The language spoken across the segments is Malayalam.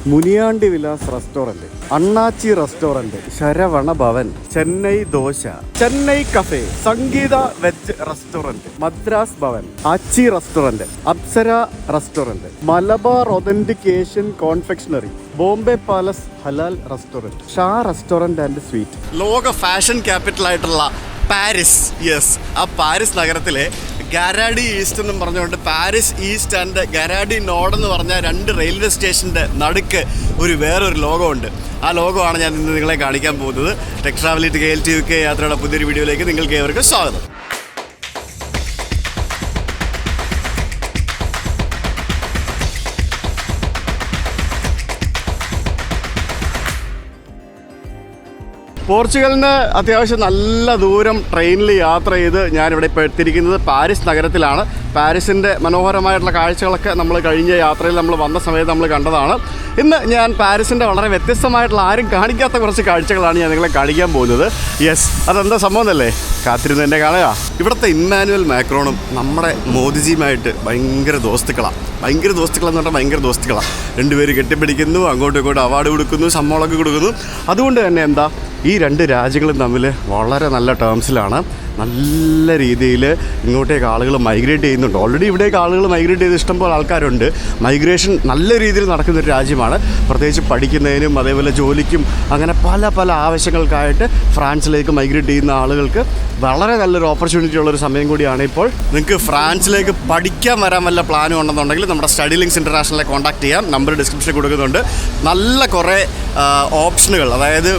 Muniyandi Vilas restaurant, Annachi restaurant, Saravana Bhavan, Chennai dosa, Chennai cafe, Sangeetha veg restaurant, Madras Bhavan, Aachi restaurant, Apsara restaurant, Malabar authentic Asian confectionery, Bombay palace ഹലാൽ restaurant, Shah restaurant and sweet. ലോക ഫാഷൻ ക്യാപിറ്റൽ ആയിട്ടുള്ള പാരീസ്, യെസ്, ആ പാരീസ് നഗരത്തിലെ ഗാരാഡി ഈസ്റ്റ് എന്നും പറഞ്ഞുകൊണ്ട് പാരീസ് ഈസ്റ്റ് ആൻഡ് ഗാരാഡി നോർഡ് എന്ന് പറഞ്ഞ രണ്ട് റെയിൽവേ സ്റ്റേഷൻ്റെ നടുക്ക് വേറൊരു ലോകമുണ്ട്. ആ ലോകമാണ് ഞാൻ ഇന്ന് നിങ്ങളെ കാണിക്കാൻ പോകുന്നത്. Tech travel to KLT UK യാത്രയുടെ പുതിയൊരു വീഡിയോയിലേക്ക് നിങ്ങൾക്ക് ഏവർക്കും സ്വാഗതം. പോർച്ചുഗലിന് അത്യാവശ്യം നല്ല ദൂരം ട്രെയിനിൽ യാത്ര ചെയ്ത് ഞാനിവിടെ ഇപ്പോൾ എത്തിയിരിക്കുന്നത് പാരീസ് നഗരത്തിലാണ്. പാരീസിൻ്റെ മനോഹരമായിട്ടുള്ള കാഴ്ചകളൊക്കെ നമ്മൾ കഴിഞ്ഞ യാത്രയിൽ നമ്മൾ വന്ന സമയത്ത് നമ്മൾ കണ്ടതാണ്. ഇന്ന് ഞാൻ പാരീസിൻ്റെ വളരെ വ്യത്യസ്തമായിട്ടുള്ള ആരും കാണിക്കാത്ത കുറച്ച് കാഴ്ചകളാണ് ഞാൻ നിങ്ങളെ കാണിക്കാൻ പോകുന്നത്. യെസ്, അതെന്താ സംഭവം എന്നല്ലേ കാത്തിരുന്ന് എന്നെ കാണുക. ഇവിടുത്തെ ഇമ്മാനുവൽ മാക്രോണും നമ്മുടെ മോദിജിയുമായിട്ട് ഭയങ്കര ദോസ്തുക്കളാണ്. ഭയങ്കര ദോസ്തുക്കളാണ്. രണ്ടുപേര് കെട്ടിപ്പിടിക്കുന്നു, അങ്ങോട്ടും ഇങ്ങോട്ടും അവാർഡ് കൊടുക്കുന്നു, സമ്മാനമൊക്കെ കൊടുക്കുന്നു. അതുകൊണ്ട് തന്നെ എന്താ, ഈ രണ്ട് രാജ്യങ്ങളും തമ്മിൽ വളരെ നല്ല ടേംസിലാണ്. നല്ല രീതിയിൽ ഇങ്ങോട്ടേക്ക് ആളുകൾ മൈഗ്രേറ്റ് ചെയ്യുന്നുണ്ട്. ഓൾറെഡി ഇവിടേക്ക് ആളുകൾ മൈഗ്രേറ്റ് ചെയ്ത് ഇഷ്ടംപോലെ ആൾക്കാരുണ്ട്. മൈഗ്രേഷൻ നല്ല രീതിയിൽ നടക്കുന്നൊരു രാജ്യമാണ്. പ്രത്യേകിച്ച് പഠിക്കുന്നതിനും അതേപോലെ ജോലിക്കും അങ്ങനെ പല ആവശ്യങ്ങൾക്കായിട്ട് ഫ്രാൻസിലേക്ക് മൈഗ്രേറ്റ് ചെയ്യുന്ന ആളുകൾക്ക് വളരെ നല്ലൊരു ഓപ്പർച്യൂണിറ്റി ഉള്ളൊരു സമയം കൂടിയാണ് ഇപ്പോൾ. നിങ്ങൾക്ക് ഫ്രാൻസിലേക്ക് പഠിക്കാൻ വരാൻ വല്ല പ്ലാനും ഉണ്ടെന്നുണ്ടെങ്കിൽ നമ്മുടെ സ്റ്റഡി ലിങ്ക്സ് ഇൻ്റർനാഷണലെ കോൺടാക്ട് ചെയ്യാം. നമ്പർ ഡിസ്ക്രിപ്ഷനിൽ കൊടുക്കുന്നുണ്ട്. നല്ല കുറേ ഓപ്ഷനുകൾ, അതായത്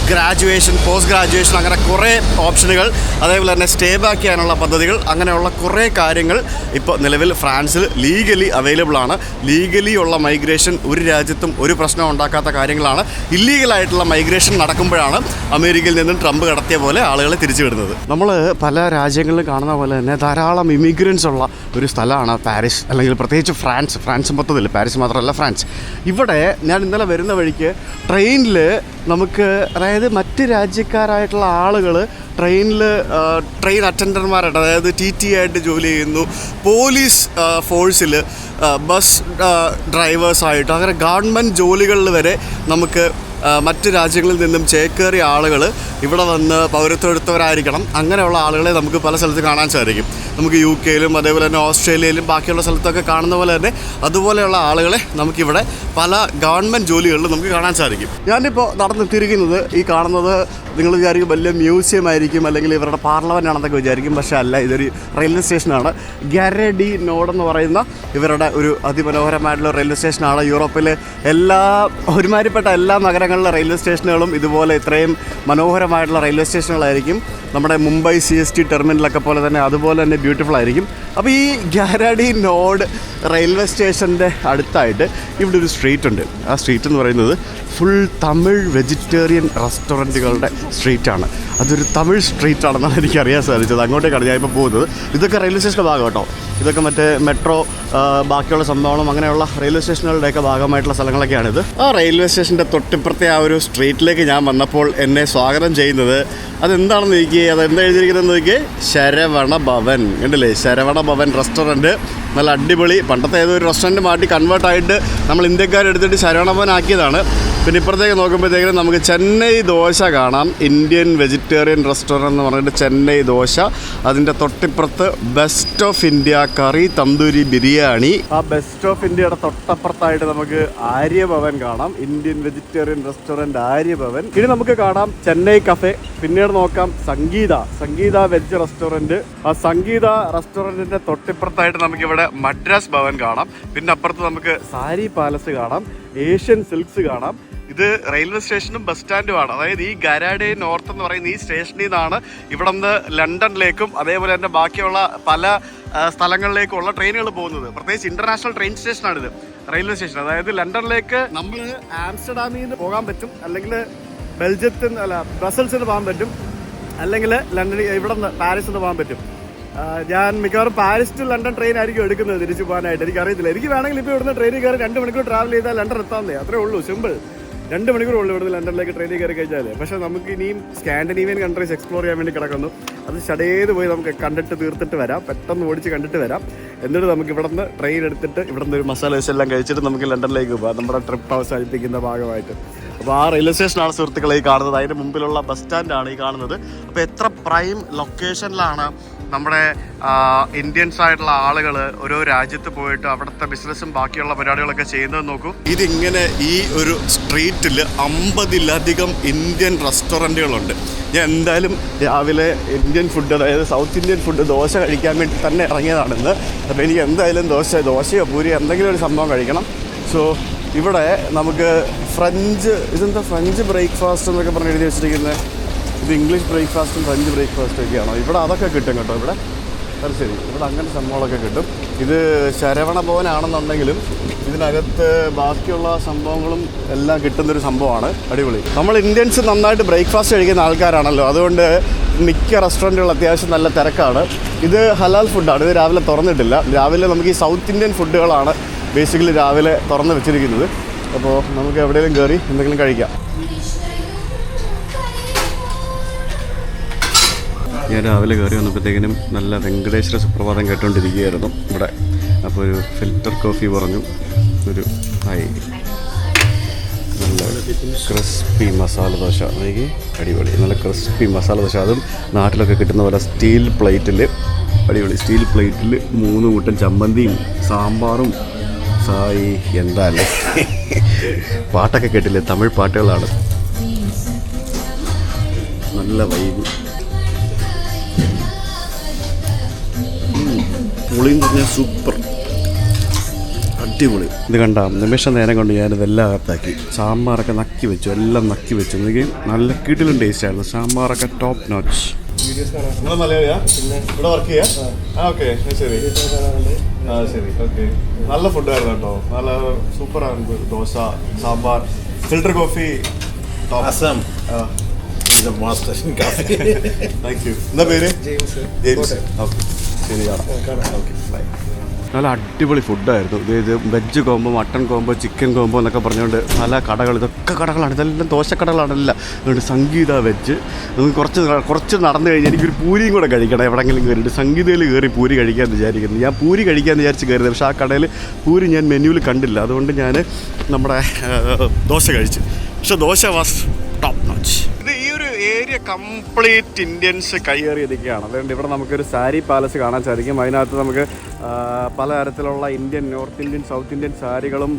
ഗ്രാജുവേഷൻ, പോസ്റ്റ് ഗ്രാജുവേഷൻ, അങ്ങനെ കുറേ ഓപ്ഷനുകൾ, അതേപോലെ തന്നെ സ്റ്റേ ബാക്ക് ചെയ്യാനുള്ള പദ്ധതികൾ, അങ്ങനെയുള്ള കുറേ കാര്യങ്ങൾ ഇപ്പോൾ നിലവിൽ ഫ്രാൻസിൽ ലീഗലി അവൈലബിൾ ആണ്. ലീഗലി ഉള്ള മൈഗ്രേഷൻ ഒരു രാജ്യത്തും ഒരു പ്രശ്നം ഉണ്ടാക്കാത്ത കാര്യങ്ങളാണ്. ഇല്ലീഗലായിട്ടുള്ള മൈഗ്രേഷൻ നടക്കുമ്പോഴാണ് അമേരിക്കയിൽ നിന്നും ട്രംപ് കടത്തിയ പോലെ ആളുകളെ തിരിച്ചു വിടുന്നത്. നമ്മൾ പല രാജ്യങ്ങളിലും കാണുന്ന പോലെ തന്നെ ധാരാളം ഇമിഗ്രൻസ് ഉള്ള ഒരു സ്ഥലമാണ് പാരീസ്, അല്ലെങ്കിൽ പ്രത്യേകിച്ച് ഫ്രാൻസ് മൊത്തത്തിൽ, പാരീസ് മാത്രമല്ല ഫ്രാൻസ്. ഇവിടെ ഞാൻ ഇന്നലെ വരുന്ന വഴിക്ക് ട്രെയിനിൽ നമുക്ക്, അതായത് മറ്റ് രാജ്യക്കാരായിട്ടുള്ള ആളുകൾ ട്രെയിൻ അറ്റൻഡർമാരായിട്ട്, അതായത് TT ആയിട്ട് ജോലി ചെയ്യുന്നു, പോലീസ് ഫോഴ്സിൽ ബസ് ഡ്രൈവേഴ്സായിട്ട്, അങ്ങനെ ഗവൺമെൻറ് ജോലികളിൽ വരെ നമുക്ക് മറ്റ് രാജ്യങ്ങളിൽ നിന്നും ചേക്കേറിയ ആളുകൾ ഇവിടെ വന്ന് പൗരത്വം എടുത്തവരായിരിക്കണം. അങ്ങനെയുള്ള ആളുകളെ നമുക്ക് പല സ്ഥലത്ത് കാണാൻ സാധിക്കും. നമുക്ക് UK-യിലും അതേപോലെ തന്നെ ഓസ്ട്രേലിയയിലും ബാക്കിയുള്ള സ്ഥലത്തൊക്കെ കാണുന്ന പോലെ തന്നെ അതുപോലെയുള്ള ആളുകളെ നമുക്കിവിടെ പല ഗവൺമെൻറ് ജോലികളിലും നമുക്ക് കാണാൻ സാധിക്കും. ഞാനിപ്പോൾ നടന്നെത്തിയിരിക്കുന്നത്, ഈ കാണുന്നത് നിങ്ങൾ വിചാരിക്കും വലിയ മ്യൂസിയം ആയിരിക്കും, അല്ലെങ്കിൽ ഇവരുടെ പാർലമെൻ്റ് ആണെന്നൊക്കെ വിചാരിക്കും. പക്ഷേ അല്ല, ഇതൊരു റെയിൽവേ സ്റ്റേഷനാണ്. ഗാരഡി നോർഡ് എന്ന് പറയുന്ന ഇവരുടെ ഒരു അതിമനോഹരമായിട്ടുള്ള റെയിൽവേ സ്റ്റേഷനാണ്. യൂറോപ്പിലെ ഒരുമാതിരിപ്പെട്ട എല്ലാ നഗരങ്ങളിലെ റെയിൽവേ സ്റ്റേഷനുകളും ഇതുപോലെ ഇത്രയും മനോഹരമായിട്ടുള്ള റെയിൽവേ സ്റ്റേഷനുകളായിരിക്കും. നമ്മുടെ മുംബൈ CST ടെർമിനലൊക്കെ പോലെ തന്നെ അതുപോലെ തന്നെ ബ്യൂട്ടിഫുൾ ആയിരിക്കും. അപ്പോൾ ഈ ഗാരഡി നോർഡ് റെയിൽവേ സ്റ്റേഷൻ്റെ അടുത്തായിട്ട് ഇവിടെ ഒരു സ്ട്രീറ്റ് ഉണ്ട്. ആ സ്ട്രീറ്റ് എന്ന് പറയുന്നത് ഫുൾ തമിഴ് വെജിറ്റേറിയൻ റെസ്റ്റോറൻറ്റുകളുടെ സ്ട്രീറ്റാണ്. അതൊരു തമിഴ് സ്ട്രീറ്റാണെന്നാണ് എനിക്കറിയാൻ സാധിച്ചത്. അങ്ങോട്ടേക്കാണ് ഞാൻ ഇപ്പോൾ പോകുന്നത്. ഇതൊക്കെ റെയിൽവേ സ്റ്റേഷൻ്റെ ഭാഗം കേട്ടോ. ഇതൊക്കെ മറ്റേ മെട്രോ, ബാക്കിയുള്ള സംഭവങ്ങളും അങ്ങനെയുള്ള റെയിൽവേ സ്റ്റേഷനുകളുടെയൊക്കെ ഭാഗമായിട്ടുള്ള സ്ഥലങ്ങളൊക്കെയാണിത്. ആ റെയിൽവേ സ്റ്റേഷൻ്റെ തൊട്ടിപ്പുറത്തെ ആ ഒരു സ്ട്രീറ്റിലേക്ക് ഞാൻ വന്നപ്പോൾ എന്നെ സ്വാഗതം ചെയ്യുന്നത് അതെന്താണെന്ന് നോക്കിയേ, അതെന്താ എഴുതിയിരിക്കുന്നതെന്ന് നോക്കിയേ, ശരവണ ഭവൻ. കണ്ടില്ലേ, ശരവണ ഭവൻ റെസ്റ്റോറൻറ്റ്. നല്ല അടിപൊളി. പണ്ടത്തെ ഏതൊരു റെസ്റ്റോറൻറ്റ് മാറ്റി കൺവേർട്ടായിട്ട് നമ്മൾ ഇന്ത്യക്കാരെടുത്തിട്ട് ശരവണ ഭവൻ ആക്കിയതാണ്. പിന്നെ ഇപ്പുറത്തേക്ക് നോക്കുമ്പോഴത്തേക്കും നമുക്ക് ചെന്നൈ ദോശ കാണാം. ഇന്ത്യൻ വെജിറ്റേറിയൻ റെസ്റ്റോറൻറ്റ് എന്ന് പറഞ്ഞിട്ട് ചെന്നൈ ദോശ. അതിൻ്റെ തൊട്ടിപ്പുറത്ത് ബെസ്റ്റ് ഓഫ് ഇന്ത്യ കറി തന്തൂരി ബിരിയാണി. ആ ബെസ്റ്റ് ഓഫ് ഇന്ത്യയുടെ തൊട്ടപ്പുറത്തായിട്ട് നമുക്ക് ആര്യഭവൻ കാണാം. Indian vegetarian restaurant Arya Bhavan. ഇനി നമുക്ക് കാണാം ചെന്നൈ കഫേ. പിന്നീട് നോക്കാം സംഗീത വെജ് റെസ്റ്റോറൻറ്റ്. ആ സംഗീത റെസ്റ്റോറൻറ്റിൻ്റെ തൊട്ടിപ്പുറത്തായിട്ട് നമുക്കിവിടെ മദ്രാസ് ഭവൻ കാണാം. പിന്നെ അപ്പുറത്ത് നമുക്ക് സാരി പാലസ് കാണാം, ഏഷ്യൻ സിൽക്സ് കാണാം. ഇത് റെയിൽവേ സ്റ്റേഷനും ബസ് സ്റ്റാൻഡുമാണ്. അതായത് ഈ ഗാരാഡി നോർത്ത് എന്ന് പറയുന്ന ഈ സ്റ്റേഷനിൽ നിന്നാണ് ഇവിടെ നിന്ന് ലണ്ടനിലേക്കും അതേപോലെ തന്നെ ബാക്കിയുള്ള പല സ്ഥലങ്ങളിലേക്കുള്ള ട്രെയിനുകൾ പോകുന്നത്. പ്രത്യേകിച്ച് ഇൻ്റർനാഷണൽ ട്രെയിൻ സ്റ്റേഷനാണിത്, റെയിൽവേ സ്റ്റേഷൻ. അതായത് ലണ്ടനിലേക്ക് നമ്മൾ ആംസ്റ്റർഡാമിൽ നിന്ന് പോകാൻ പറ്റും, അല്ലെങ്കിൽ ബ്രസൽസിൽ നിന്ന് പോകാൻ പറ്റും, അല്ലെങ്കിൽ ലണ്ടനിൽ ഇവിടെ നിന്ന് പാരീസിൽ നിന്ന് പോകാൻ പറ്റും. ഞാൻ മിക്കവാറും പാരീസ് ടു ലണ്ടൻ ട്രെയിൻ ആയിരിക്കും എടുക്കുന്നത് തിരിച്ചു പോകാനായിട്ട്. എനിക്കറിയത്തില്ല. എനിക്ക് വേണമെങ്കിൽ ഇപ്പോൾ ഇവിടുന്ന് ട്രെയിനിൽ കയറി 2 മണിക്കൂർ ട്രാവൽ ചെയ്താൽ ലണ്ടൻ എത്താവുന്നേ, അത്രേ ഉള്ളൂ, സിമ്പിൾ. 2 മണിക്കൂറുള്ളൂ ഇവിടുന്ന് ലണ്ടനിലേക്ക് ട്രെയിനിൽ കയറി കഴിഞ്ഞാൽ. പക്ഷേ നമുക്ക് ഇനിയും സ്കാൻഡിനേവിയൻ കൺട്രീസ് എക്സ്പ്ലോർ ചെയ്യാൻ വേണ്ടി കിടക്കുന്നു. അത് ഷടേത് പോയി നമുക്ക് കണ്ടിട്ട് തീർത്തിട്ട് വരാം, പെട്ടെന്ന് ഓടിച്ച് കണ്ടിട്ട് വരാം. എന്നിട്ട് നമുക്ക് ഇവിടെ നിന്ന് ട്രെയിൻ എടുത്തിട്ട് ഇവിടെ നിന്ന് ഒരു മസാല ദോശ എല്ലാം കഴിച്ചിട്ട് നമുക്ക് ലണ്ടനിലേക്ക് പോകാം, നമ്മുടെ ട്രിപ്പ് അവസാനിപ്പിക്കുന്ന ഭാഗമായിട്ട്. അപ്പോൾ ആ റെയിൽവേ സ്റ്റേഷനാണ് സുഹൃത്തുക്കളെ ഈ കാണുന്നത്. അതിൻ്റെ മുമ്പിലുള്ള ബസ് സ്റ്റാൻഡാണ് ഈ കാണുന്നത്. അപ്പോൾ എത്ര പ്രൈം ലൊക്കേഷനിലാണ് നമ്മുടെ ഇന്ത്യൻസ് ആയിട്ടുള്ള ആളുകൾ ഓരോ രാജ്യത്ത് പോയിട്ട് അവിടുത്തെ ബിസിനസ്സും ബാക്കിയുള്ള പരിപാടികളൊക്കെ ചെയ്യുന്നത് നോക്കൂ. ഇതിങ്ങനെ ഈ ഒരു സ്ട്രീറ്റിൽ 50-ലധികം ഇന്ത്യൻ റെസ്റ്റോറൻറ്റുകളുണ്ട്. ഞാൻ എന്തായാലും രാവിലെ ഇന്ത്യൻ ഫുഡ്, അതായത് സൗത്ത് ഇന്ത്യൻ ഫുഡ് ദോശ കഴിക്കാൻ വേണ്ടി തന്നെ ഇറങ്ങിയതാണിന്ന്. അപ്പോൾ എനിക്ക് എന്തായാലും ദോശയോ പൂരിയോ എന്തെങ്കിലും ഒരു സംഭവം കഴിക്കണം. സോ ഇവിടെ നമുക്ക് ഇതെന്താ ഫ്രഞ്ച് ബ്രേക്ക്ഫാസ്റ്റ് എന്നൊക്കെ പറഞ്ഞ് എഴുതി വെച്ചിരിക്കുന്നത്. ഇത് ഇംഗ്ലീഷ് ബ്രേക്ക്ഫാസ്റ്റും ഫ്രഞ്ച് ബ്രേക്ക്ഫാസ്റ്റും ഒക്കെയാണോ? ഇവിടെ അതൊക്കെ കിട്ടും കേട്ടോ. ഇവിടെ അത് ശരി, ഇവിടെ അങ്ങനത്തെ സംഭവങ്ങളൊക്കെ കിട്ടും. ഇത് ശരവണ ഭവനാണെന്നുണ്ടെങ്കിലും ഇതിനകത്ത് ബാക്കിയുള്ള സംഭവങ്ങളും എല്ലാം കിട്ടുന്നൊരു സംഭവമാണ്. അടിപൊളി. നമ്മൾ ഇന്ത്യൻസ് നന്നായിട്ട് ബ്രേക്ക്ഫാസ്റ്റ് കഴിക്കുന്ന ആൾക്കാരാണല്ലോ, അതുകൊണ്ട് മിക്ക റെസ്റ്റോറൻറ്റുകൾ അത്യാവശ്യം നല്ല തിരക്കാണ്. ഇത് ഹലാൽ ഫുഡാണ്. ഇത് രാവിലെ തുറന്നിട്ടില്ല. രാവിലെ നമുക്ക് ഈ സൗത്ത് ഇന്ത്യൻ ഫുഡുകളാണ് ബേസിക്കലി രാവിലെ തുറന്ന് വെച്ചിരിക്കുന്നത്. അപ്പോൾ നമുക്ക് എവിടെയെങ്കിലും കയറി എന്തെങ്കിലും കഴിക്കാം. ഞാൻ രാവിലെ കയറി വന്നപ്പോഴത്തേക്കിനും നല്ല വെങ്കടേശ്വര സുപ്രഭാതം കേട്ടുകൊണ്ടിരിക്കുകയായിരുന്നു ഇവിടെ. അപ്പോൾ ഒരു ഫിൽറ്റർ കോഫി പറഞ്ഞു, ഒരു നല്ല ക്രിസ്പി മസാല ദോശ. എനിക്ക് അടിപൊളി നല്ല ക്രിസ്പി മസാല ദോശ. അതും നാട്ടിലൊക്കെ കിട്ടുന്ന പോലെ സ്റ്റീൽ പ്ലേറ്റിൽ, അടിപൊളി സ്റ്റീൽ പ്ലേറ്റിൽ 3 കൂട്ടം ചമ്മന്തിയും സാമ്പാറും. എന്താ അല്ലേ, പാട്ടൊക്കെ കേട്ടില്ലേ? തമിഴ് പാട്ടുകളാണ്. നല്ല വൈബ്. പുളിയും പറഞ്ഞാൽ സൂപ്പർ, അടിപൊളി. ഇത് കണ്ട നിമിഷ നേരം കൊണ്ട് ഞാനിതെല്ലാം അകത്താക്കി. സാമ്പാറൊക്കെ നക്കി വെച്ചു, എല്ലാം നക്കി വെച്ചു. എനിക്ക് നല്ല കിടിലും ടേസ്റ്റ് ആയിരുന്നു. സാമ്പാറൊക്കെ ടോപ്പ് നോച്ച്. നിങ്ങൾ മലയാളിയാ? ഇവിടെ വർക്ക് ചെയ്യാ? ഓക്കെ, ശരി. ശരി, ഓക്കെ. നല്ല ഫുഡായിരുന്നു കേട്ടോ, നല്ല സൂപ്പറായിരുന്നു. Dosa, sambar, filter coffee. Thank you. എന്താ പേര്? ജെയിംസ്. ഓക്കെ, ശരിയാണ്. Okay, bye. നല്ല അടിപൊളി ഫുഡായിരുന്നു. ഇത് veg combo, mutton combo, chicken combo എന്നൊക്കെ പറഞ്ഞുകൊണ്ട് പല കടകൾ, ഇതൊക്കെ കടകളാണ്. ഇതെല്ലാം ദോശക്കടകളാണല്ല. അതുകൊണ്ട് സംഗീത വെജ്. നമുക്ക് കുറച്ച് നടന്നു കഴിഞ്ഞാൽ എനിക്കൊരു പൂരിയും കൂടെ കഴിക്കണം. എവിടെയെങ്കിലും കയറിയിട്ട് സംഗീതയിൽ കയറി പൂരി കഴിക്കാമെന്ന് വിചാരിക്കുന്നു. ഞാൻ പൂരി കഴിക്കാമെന്ന് വിചാരിച്ച് കയറിയത്, പക്ഷേ ആ കടയിൽ പൂരി ഞാൻ മെനുവിൽ കണ്ടില്ല. അതുകൊണ്ട് ഞാൻ നമ്മുടെ ദോശ കഴിച്ചു. പക്ഷേ ദോശ വാസ് ടോപ്പ് നോച്ച്. ഇത് ഈ ഒരു ഏരിയ കംപ്ലീറ്റ് ഇന്ത്യൻസ് കയ്യേറിയിരിക്കുകയാണ്. അതുകൊണ്ട് ഇവിടെ നമുക്കൊരു സാരി പാലസ് കാണാൻ സാധിക്കും. അതിനകത്ത് നമുക്ക് പലതരത്തിലുള്ള Indian, north Indian, south Indian സാരികളും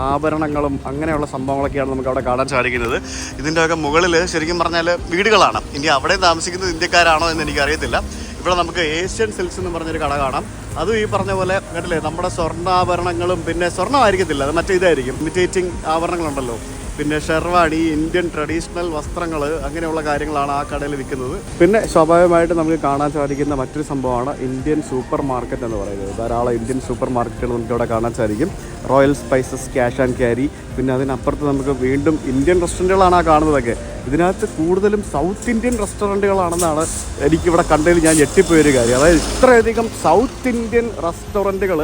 ആഭരണങ്ങളും അങ്ങനെയുള്ള സംഭവങ്ങളൊക്കെയാണ് നമുക്ക് അവിടെ കാണാൻ സാധിക്കുന്നത്. ഇതിൻ്റെയൊക്കെ മുകളിൽ ശരിക്കും പറഞ്ഞാൽ വീടുകളാണ്. ഇനി അവിടെ താമസിക്കുന്നത് ഇന്ത്യക്കാരാണോ എന്ന് എനിക്കറിയത്തില്ല. ഇവിടെ നമുക്ക് ഏഷ്യൻ സിൽക്സ് എന്ന് പറഞ്ഞൊരു കട കാണാം. അതും ഈ പറഞ്ഞ പോലെ കണ്ടില്ലേ, നമ്മുടെ സ്വർണ്ണാഭരണങ്ങളും, പിന്നെ സ്വർണ്ണമായിരിക്കത്തില്ല, അത് മറ്റേ ഇതായിരിക്കും, ഇമിറ്റേറ്റിംഗ് ആഭരണങ്ങളുണ്ടല്ലോ, പിന്നെ ഷെർവാണി, ഇന്ത്യൻ ട്രഡീഷണൽ വസ്ത്രങ്ങൾ, അങ്ങനെയുള്ള കാര്യങ്ങളാണ് ആ കടയിൽ വിൽക്കുന്നത്. പിന്നെ സ്വാഭാവികമായിട്ട് നമുക്ക് കാണാൻ സാധിക്കുന്ന മറ്റൊരു സംഭവമാണ് ഇന്ത്യൻ സൂപ്പർ മാർക്കറ്റ് എന്ന് പറയുന്നത്. ധാരാളം ഇന്ത്യൻ സൂപ്പർ മാർക്കറ്റുകൾ നമുക്ക് ഇവിടെ കാണാൻ സാധിക്കും. Royal spices, cash and carry. പിന്നെ അതിനപ്പുറത്ത് നമുക്ക് വീണ്ടും ഇന്ത്യൻ റെസ്റ്റോറൻറ്റുകളാണ് ആ കാണുന്നതൊക്കെ. ഇതിനകത്ത് കൂടുതലും സൗത്ത് ഇന്ത്യൻ റെസ്റ്റോറൻറ്റുകളാണെന്നാണ് എനിക്കിവിടെ കണ്ടതിൽ ഞാൻ ഞെട്ടിപ്പോയൊരു കാര്യം. അതായത് ഇത്രയധികം സൗത്ത് ഇന്ത്യൻ റെസ്റ്റോറൻറ്റുകൾ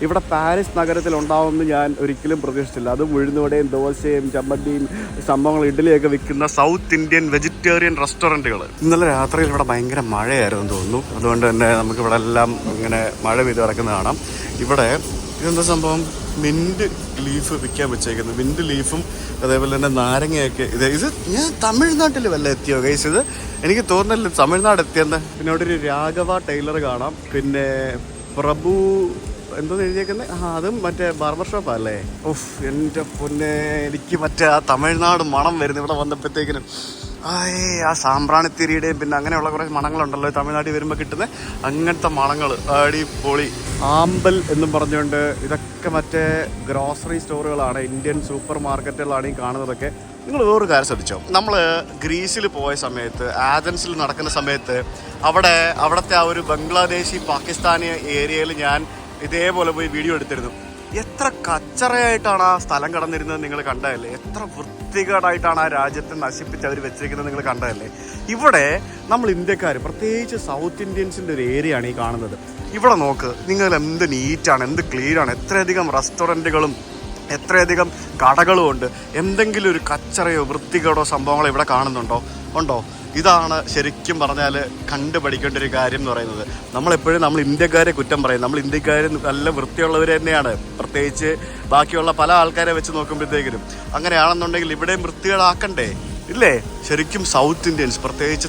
ഇവിടെ പാരീസ് നഗരത്തിൽ ഉണ്ടാവുമെന്ന് ഞാൻ ഒരിക്കലും പ്രതീക്ഷിച്ചില്ല. അതും ഉഴുന്നുവടയും ദോശയും ചമ്മന്തിയും സംഭവങ്ങൾ, ഇഡ്ഡലിയൊക്കെ വിൽക്കുന്ന സൗത്ത് ഇന്ത്യൻ വെജിറ്റേറിയൻ റെസ്റ്റോറൻറ്റുകൾ. ഇന്നലെ രാത്രിയിൽ ഇവിടെ ഭയങ്കര മഴയായിരുന്നു തോന്നുന്നു. അതുകൊണ്ട് തന്നെ നമുക്കിവിടെ എല്ലാം ഇങ്ങനെ മഴ പെയ്ത് കിടക്കുന്ന കാണാം. ഇവിടെ ഇതെന്താ സംഭവം, മിൻറ്റ് ലീഫ് വിൽക്കാൻ വെച്ചേക്കുന്നു. മിൻറ്റ് ലീഫും അതേപോലെ തന്നെ നാരങ്ങയൊക്കെ. ഇത് ഞാൻ തമിഴ്നാട്ടിൽ വല്ല എത്തിയോ ഗൈസ്? ഇത് എനിക്ക് തോന്നുന്നില്ല തമിഴ്നാട് എത്തിയെന്ന്. പിന്നെ അവിടെ ഒരു രാഘവ ടൈലർ കാണാം. പിന്നെ പ്രഭു എന്തോന്ന് എഴുതിയേക്കുന്നത്, അതും മറ്റേ ബാർബർ ഷോപ്പല്ലേ. എൻ്റെ പൊന്നെ, എനിക്ക് മറ്റേ ആ തമിഴ്നാട് മണം വരുന്നു ഇവിടെ വന്നപ്പോഴത്തേക്കിനും. ആ സാമ്പ്രാണിത്തിരിയുടെയും പിന്നെ അങ്ങനെയുള്ള കുറേ മണങ്ങളുണ്ടല്ലോ തമിഴ്നാട്ടിൽ വരുമ്പോൾ കിട്ടുന്നത്, അങ്ങനത്തെ മണങ്ങൾ അടിപൊളി. ആമ്പൽ എന്നും പറഞ്ഞുകൊണ്ട് ഇതൊക്കെ മറ്റേ ഗ്രോസറി സ്റ്റോറുകളാണ്, ഇന്ത്യൻ സൂപ്പർ മാർക്കറ്റുകളാണ് ഈ കാണുന്നതൊക്കെ. നിങ്ങൾ വേറൊരു കാര്യം ശ്രദ്ധിച്ചോ, നമ്മൾ ഗ്രീസിൽ പോയ സമയത്ത്, ആഥൻസിൽ നടക്കുന്ന സമയത്ത് അവിടുത്തെ ആ ഒരു ബംഗ്ലാദേശി പാകിസ്ഥാനി ഏരിയയിൽ ഞാൻ ഇതേപോലെ പോയി വീഡിയോ എടുത്തിരുന്നു. എത്ര കച്ചറയായിട്ടാണ് ആ സ്ഥലം കടന്നിരുന്നത് നിങ്ങൾ കണ്ടതല്ലേ? എത്ര വൃത്തികേടായിട്ടാണ് ആ രാജ്യത്തെ നശിപ്പിച്ച് അവർ വെച്ചിരിക്കുന്നത് നിങ്ങൾ കണ്ടതല്ലേ? ഇവിടെ നമ്മൾ ഇന്ത്യക്കാർ, പ്രത്യേകിച്ച് സൗത്ത് ഇന്ത്യൻസിൻ്റെ ഒരു ഏരിയയാണ് ഈ കാണുന്നത്. ഇവിടെ നോക്ക് നിങ്ങൾ, എന്ത് നീറ്റാണ്, എന്ത് ക്ലീനാണ്, എത്രയധികം റെസ്റ്റോറൻറ്റുകളും എത്രയധികം കടകളുമുണ്ട്. എന്തെങ്കിലും ഒരു കച്ചറയോ വൃത്തികേടോ സംഭവങ്ങളോ ഇവിടെ കാണുന്നുണ്ടോ? ഉണ്ടോ? ഇതാണ് ശരിക്കും പറഞ്ഞാൽ കണ്ടുപഠിക്കേണ്ട ഒരു കാര്യം എന്ന് പറയുന്നത്. നമ്മളെപ്പോഴും നമ്മൾ ഇന്ത്യക്കാരെ കുറ്റം പറയും. നമ്മൾ ഇന്ത്യക്കാർ നല്ല വൃത്തിയുള്ളവർ തന്നെയാണ്, പ്രത്യേകിച്ച് ബാക്കിയുള്ള പല ആൾക്കാരെ വെച്ച് നോക്കുമ്പോഴത്തേക്കിനും. അങ്ങനെയാണെന്നുണ്ടെങ്കിൽ ഇവിടെയും വൃത്തികേടാക്കണ്ടേ? ഇല്ലേ? ശരിക്കും സൗത്ത് ഇന്ത്യൻസ്, പ്രത്യേകിച്ച്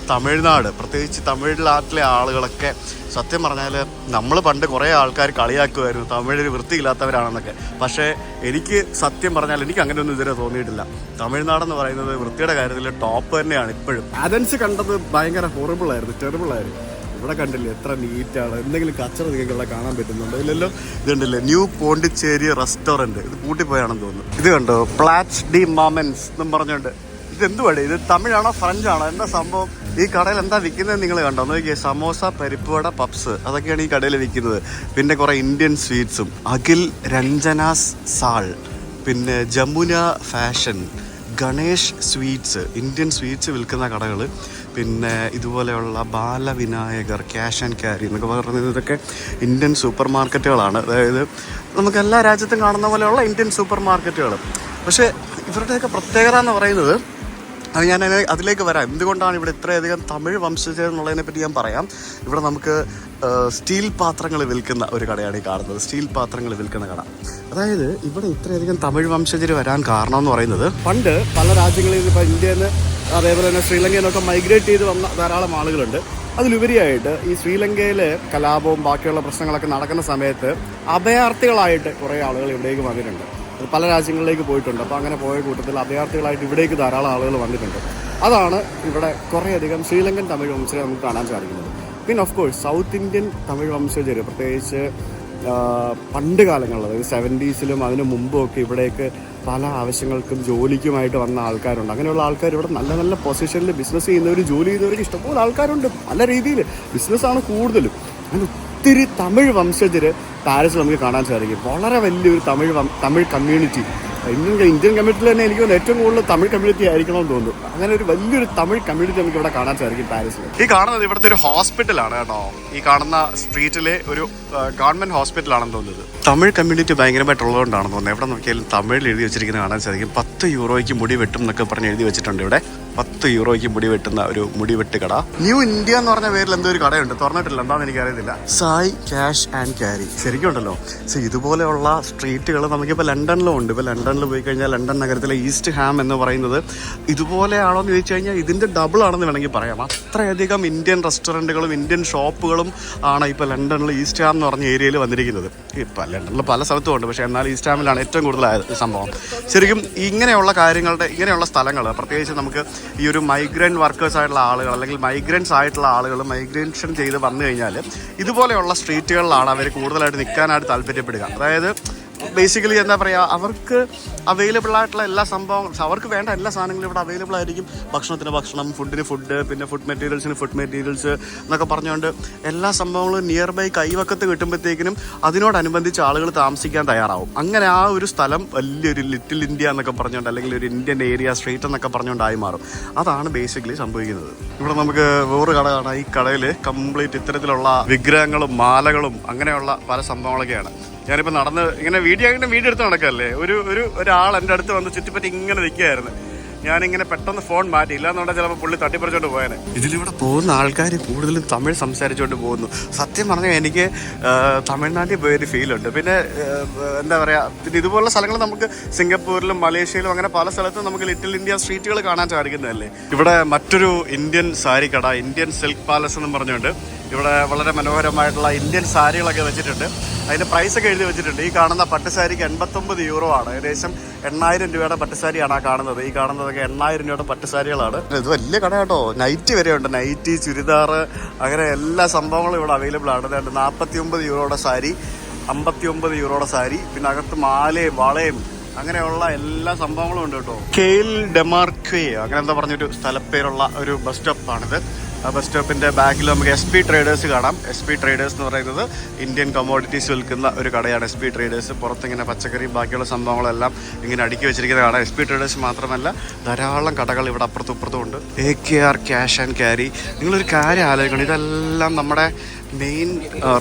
തമിഴ്നാട്ടിലെ ആളുകളൊക്കെ സത്യം പറഞ്ഞാൽ നമ്മൾ പണ്ട് കുറേ ആൾക്കാർ കളിയാക്കുമായിരുന്നു തമിഴ് വൃത്തിയില്ലാത്തവരാണെന്നൊക്കെ. പക്ഷേ എനിക്ക് സത്യം പറഞ്ഞാൽ എനിക്ക് അങ്ങനെയൊന്നും ഇതുവരെ തോന്നിയിട്ടില്ല. തമിഴ്നാടെന്ന് പറയുന്നത് വൃത്തിയുടെ കാര്യത്തിൽ ടോപ്പ് തന്നെയാണ് ഇപ്പോഴും. ആഥൻസ് കണ്ടത് ഭയങ്കര ടെറിബിളായിരുന്നു. ഇവിടെ കണ്ടില്ലേ എത്ര നീറ്റാണ്. എന്തെങ്കിലും കച്ചറ നിങ്ങൾക്കുള്ള കാണാൻ പറ്റുന്നുണ്ടോ? ഇല്ലല്ലോ. ഇതുണ്ടല്ലേ ന്യൂ പോണ്ടിച്ചേരി റെസ്റ്റോറൻറ്റ്. ഇത് പൂട്ടിപ്പോയാണെന്ന് തോന്നുന്നു. ഇത് കണ്ടോ, പ്ലാറ്റ്സ് ഡി മൊമെന്റ്സ് എന്നും പറഞ്ഞുകൊണ്ട്. ഇതെന്തുവാടേ? ഇത് തമിഴാണോ ഫ്രഞ്ചാണോ? എന്താ സംഭവം? ഈ കടയിൽ എന്താ വിൽക്കുന്നത് നിങ്ങൾ കണ്ടോ? നോക്കിയേ, സമോസ, പരിപ്പുവട, പപ്സ്, അതൊക്കെയാണ് ഈ കടയിൽ വിൽക്കുന്നത്. പിന്നെ കുറേ ഇന്ത്യൻ സ്വീറ്റ്സും. അഖിൽ രഞ്ജനാസ് സാൾ, പിന്നെ Jamuna fashion, Ganesh sweets, Indian sweets വിൽക്കുന്ന കടകൾ. പിന്നെ ഇതുപോലെയുള്ള ബാലവിനായകർ, ക്യാഷ് ആൻഡ് ക്യാരി എന്നൊക്കെ പറയുന്നത് ഇതൊക്കെ ഇന്ത്യൻ സൂപ്പർ മാർക്കറ്റുകളാണ്. അതായത് നമുക്ക് എല്ലാ രാജ്യത്തും കാണുന്ന പോലെയുള്ള ഇന്ത്യൻ സൂപ്പർ മാർക്കറ്റുകൾ. പക്ഷേ ഇവരുടെയൊക്കെ പ്രത്യേകത എന്ന് പറയുന്നത്, അത് ഞാൻ അതിലേക്ക് വരാം. എന്തുകൊണ്ടാണ് ഇവിടെ ഇത്രയധികം തമിഴ് വംശജർ എന്നുള്ളതിനെ പറ്റി ഞാൻ പറയാം. ഇവിടെ നമുക്ക് സ്റ്റീൽ പാത്രങ്ങൾ വിൽക്കുന്ന ഒരു കടയാണ് ഈ കാണുന്നത്. സ്റ്റീൽ പാത്രങ്ങൾ വിൽക്കുന്ന കട. അതായത് ഇവിടെ ഇത്രയധികം തമിഴ് വംശജർ വരാൻ കാരണം എന്ന് പറയുന്നത്, പണ്ട് പല രാജ്യങ്ങളിൽ നിന്ന്, ഇപ്പോൾ ഇന്ത്യയിൽ നിന്ന് അതേപോലെ തന്നെ ശ്രീലങ്കയിൽ നിന്നൊക്കെ മൈഗ്രേറ്റ് ചെയ്ത് വന്ന ധാരാളം ആളുകളുണ്ട്. അതിലുപരിയായിട്ട് ഈ ശ്രീലങ്കയിൽ കലാപവും ബാക്കിയുള്ള പ്രശ്നങ്ങളൊക്കെ നടക്കുന്ന സമയത്ത് അഭയാർത്ഥികളായിട്ട് കുറേ ആളുകൾ ഇവിടേക്ക് വന്നിട്ടുണ്ട്. പല രാജ്യങ്ങളിലേക്ക് പോയിട്ടുണ്ട്. അപ്പോൾ അങ്ങനെ പോയ കൂട്ടത്തിൽ അഭയാർത്ഥികളായിട്ട് ഇവിടേക്ക് ധാരാളം ആളുകൾ വന്നിട്ടുണ്ട്. അതാണ് ഇവിടെ കുറേയധികം ശ്രീലങ്കൻ തമിഴ് വംശജരെ നമുക്ക് കാണാൻ സാധിക്കുന്നത്. പിന്നെ of course south Indian Tamil വംശജർ, പ്രത്യേകിച്ച് പണ്ട് കാലങ്ങളിൽ, അതായത് 70s അതിന് മുമ്പും ഒക്കെ ഇവിടേക്ക് പല ആവശ്യങ്ങൾക്കും ജോലിക്കുമായിട്ട് വന്ന ആൾക്കാരുണ്ട്. അങ്ങനെയുള്ള ആൾക്കാർ ഇവിടെ നല്ല നല്ല പൊസിഷനിൽ ബിസിനസ് ചെയ്യുന്നവരും ജോലി ചെയ്യുന്നവർക്ക് ഇഷ്ടംപോലെ ആൾക്കാരുണ്ട്. പല രീതിയിൽ ബിസിനസ്സാണ് കൂടുതലും. അങ്ങനെ ഒത്തിരി തമിഴ് വംശജർ പാരീസിൽ നമുക്ക് കാണാൻ സാധിക്കും. വളരെ വലിയൊരു തമിഴ് കമ്മ്യൂണിറ്റി. ഇന്ത്യൻ കമ്മ്യൂണിറ്റിയിൽ തന്നെ എനിക്ക് ഏറ്റവും കൂടുതൽ തമിഴ് കമ്മ്യൂണിറ്റി ആയിരിക്കണമെന്ന് തോന്നുന്നു. അങ്ങനെ ഒരു വലിയൊരു തമിഴ് കമ്മ്യൂണിറ്റി നമുക്ക് ഇവിടെ കാണാൻ സാധിക്കും പാരീസിൽ. ഈ കാണുന്നത് ഇവിടുത്തെ ഒരു ഹോസ്പിറ്റലാണ് കേട്ടോ. ഈ കാണുന്ന സ്ട്രീറ്റിലെ ഒരു ഗവൺമെന്റ് ഹോസ്പിറ്റലാണെന്ന് തോന്നുന്നത്. തമിഴ് കമ്മ്യൂണിറ്റി ഭയങ്കരമായിട്ടുള്ളതുകൊണ്ടാണെന്ന് തോന്നുന്നത്. എവിടെ നോക്കിയാലും തമിഴിൽ എഴുതി വെച്ചിരിക്കുന്നത് കാണാൻ സാധിക്കും. 10 യൂറോയ്ക്ക് മുടി വെട്ടും എന്നൊക്കെ പറഞ്ഞ് എഴുതി വെച്ചിട്ടുണ്ട് ഇവിടെ. 10 യൂറോയ്ക്ക് മുടി വെട്ടുന്ന ഒരു മുടിവെട്ട് കട. ന്യൂ ഇന്ത്യ എന്ന് പറഞ്ഞ പേരിൽ എന്തോ ഒരു കടയുണ്ട്, തുറന്നിട്ടില്ല, എന്താണെന്ന് എനിക്കറിയത്തില്ല. Sai cash and carry. ശരിക്കും ഉണ്ടല്ലോ. ഇതുപോലെയുള്ള സ്ട്രീറ്റുകൾ നമുക്കിപ്പോൾ ലണ്ടനിലും ഉണ്ട്. ഇപ്പോൾ ലണ്ടനിൽ പോയി കഴിഞ്ഞാൽ ലണ്ടൻ നഗരത്തിലെ ഈസ്റ്റ് ഹാം എന്ന് പറയുന്നത് ഇതുപോലെയാണോ എന്ന് ചോദിച്ചു കഴിഞ്ഞാൽ ഇതിൻ്റെ ഡബിൾ ആണെന്ന് വേണമെങ്കിൽ പറയാം. അത്രയധികം ഇന്ത്യൻ റെസ്റ്റോറൻറ്റുകളും ഇന്ത്യൻ ഷോപ്പുകളും ആണ് ഇപ്പോൾ ലണ്ടനിൽ ഈസ്റ്റ് ഹാം എന്ന് പറഞ്ഞ ഏരിയയിൽ വന്നിരിക്കുന്നത്. ഇപ്പം ലണ്ടനിൽ പല സ്ഥലത്തും ഉണ്ട്, പക്ഷേ എന്നാൽ ഈസ്റ്റ് ഹാമിലാണ് ഏറ്റവും കൂടുതലായത് സംഭവം. ശരിക്കും ഇങ്ങനെയുള്ള സ്ഥലങ്ങൾ, പ്രത്യേകിച്ച് നമുക്ക് ഈ ഒരു മൈഗ്രൻ്റ് വർക്കേഴ്സ് ആയിട്ടുള്ള ആളുകൾ, അല്ലെങ്കിൽ മൈഗ്രൻസ് ആയിട്ടുള്ള ആളുകൾ മൈഗ്രേഷൻ ചെയ്ത് വന്നു കഴിഞ്ഞാൽ ഇതുപോലെയുള്ള സ്ട്രീറ്റുകളിലാണ് അവർ കൂടുതലായിട്ട് നിൽക്കാനായിട്ട് താല്പര്യപ്പെടുക. അതായത് ബേസിക്കലി എന്താ പറയുക, അവർക്ക് അവൈലബിൾ ആയിട്ടുള്ള എല്ലാ സംഭവം, അവർക്ക് വേണ്ട എല്ലാ സാധനങ്ങളും ഇവിടെ അവൈലബിൾ ആയിരിക്കും. ഭക്ഷണത്തിന് ഭക്ഷണം, ഫുഡിന് ഫുഡ്, പിന്നെ ഫുഡ് മെറ്റീരിയൽസ് എന്നൊക്കെ പറഞ്ഞുകൊണ്ട് എല്ലാ സംഭവങ്ങളും നിയർ ബൈ കൈവക്കത്ത് കിട്ടുമ്പോഴത്തേക്കിനും അതിനോടനുബന്ധിച്ച് ആളുകൾ താമസിക്കാൻ തയ്യാറാവും. അങ്ങനെ ആ ഒരു സ്ഥലം വലിയൊരു ലിറ്റിൽ ഇന്ത്യ എന്നൊക്കെ പറഞ്ഞുകൊണ്ട്, അല്ലെങ്കിൽ ഒരു ഇന്ത്യൻ ഏരിയ സ്ട്രീറ്റ് എന്നൊക്കെ പറഞ്ഞുകൊണ്ടായി മാറും. അതാണ് ബേസിക്കലി സംഭവിക്കുന്നത്. ഇവിടെ നമുക്ക് വേറൊരു കട കാണാം. ഈ കടയിൽ കംപ്ലീറ്റ് ഇത്തരത്തിലുള്ള വിഗ്രഹങ്ങളും മാലകളും അങ്ങനെയുള്ള പല സംഭവങ്ങളൊക്കെയാണ്. ഞാനിപ്പോൾ നടന്ന് ഇങ്ങനെ വീഡിയോ എടുത്ത് നടക്കല്ലേ, ഒരാൾ എൻ്റെ അടുത്ത് വന്ന് ചുറ്റിപ്പറ്റി ഇങ്ങനെ നിൽക്കുകയായിരുന്നു. ഞാനിങ്ങനെ പെട്ടെന്ന് ഫോൺ മാറ്റി, ഇല്ലാന്നുണ്ടെങ്കിൽ ചിലപ്പോൾ പുള്ളി തട്ടിപ്പറിച്ചോണ്ട് പോയേനെ. ഇതിലിവിടെ പോകുന്ന ആൾക്കാർ കൂടുതലും തമിഴ് സംസാരിച്ചുകൊണ്ട് പോകുന്നു. സത്യം പറഞ്ഞാൽ എനിക്ക് തമിഴ്നാട്ടിൽ പോയൊരു ഫീലുണ്ട്. പിന്നെ എന്താ പറയുക, പിന്നെ ഇതുപോലുള്ള സ്ഥലങ്ങൾ നമുക്ക് സിംഗപ്പൂരിലും മലേഷ്യയിലും അങ്ങനെ പല സ്ഥലത്തും നമുക്ക് ലിറ്റിൽ ഇന്ത്യ സ്ട്രീറ്റുകൾ കാണാൻ സാധിക്കുന്നതല്ലേ. ഇവിടെ മറ്റൊരു ഇന്ത്യൻ സാരി കട, ഇന്ത്യൻ സിൽക്ക് പാലസ് എന്നും പറഞ്ഞുകൊണ്ട് ഇവിടെ വളരെ മനോഹരമായിട്ടുള്ള ഇന്ത്യൻ സാരികളൊക്കെ വെച്ചിട്ടുണ്ട്. അതിൻ്റെ പ്രൈസൊക്കെ എഴുതി വെച്ചിട്ടുണ്ട്. ഈ കാണുന്ന പട്ടുസാരിക്ക് 89 യൂറോ ആണ്. ഏകദേശം 8000 രൂപയുടെ പട്ടുസാരിയാണ് ആ കാണുന്നത്. ഈ കാണുന്നതൊക്കെ 8000 രൂപയുടെ പട്ടുസാരികളാണ്. ഇത് വലിയ കട കേട്ടോ. നൈറ്റി വരെ ഉണ്ട്. നൈറ്റി, ചുരിദാർ, അങ്ങനെ എല്ലാ സംഭവങ്ങളും ഇവിടെ അവൈലബിൾ ആണ്. 49 യൂറോയുടെ സാരി, 59 യൂറോയുടെ സാരി, പിന്നെ അകത്ത് മാലയും വളയും അങ്ങനെയുള്ള എല്ലാ സംഭവങ്ങളും ഉണ്ട് കേട്ടോ. കെയിൽ ഡെമാർക്വേ അങ്ങനെ എന്താ പറഞ്ഞൊരു സ്ഥലപ്പേരുള്ള ഒരു ബസ് സ്റ്റോപ്പാണിത്. ആ ബസ് സ്റ്റോപ്പിൻ്റെ ബാക്കിൽ നമുക്ക് SP ട്രേഡേഴ്സ് കാണാം. SP ട്രേഡേഴ്സ് എന്ന് പറയുന്നത് ഇന്ത്യൻ കമ്മോഡിറ്റീസ് വിൽക്കുന്ന ഒരു കടയാണ്. SP ട്രേഡേഴ്സ് പുറത്തിങ്ങനെ പച്ചക്കറി ബാക്കിയുള്ള സംഭവങ്ങളെല്ലാം ഇങ്ങനെ അടുക്കി വെച്ചിരിക്കുന്നതാണ്. SP ട്രേഡേഴ്സ് മാത്രമല്ല, ധാരാളം കടകൾ ഇവിടെ അപ്പുറത്തും ഇപ്പുറത്തും ഉണ്ട്. AKR cash and carry. നിങ്ങളൊരു കാര്യം ആലോചിക്കണം, ഇതെല്ലാം നമ്മുടെ മെയിൻ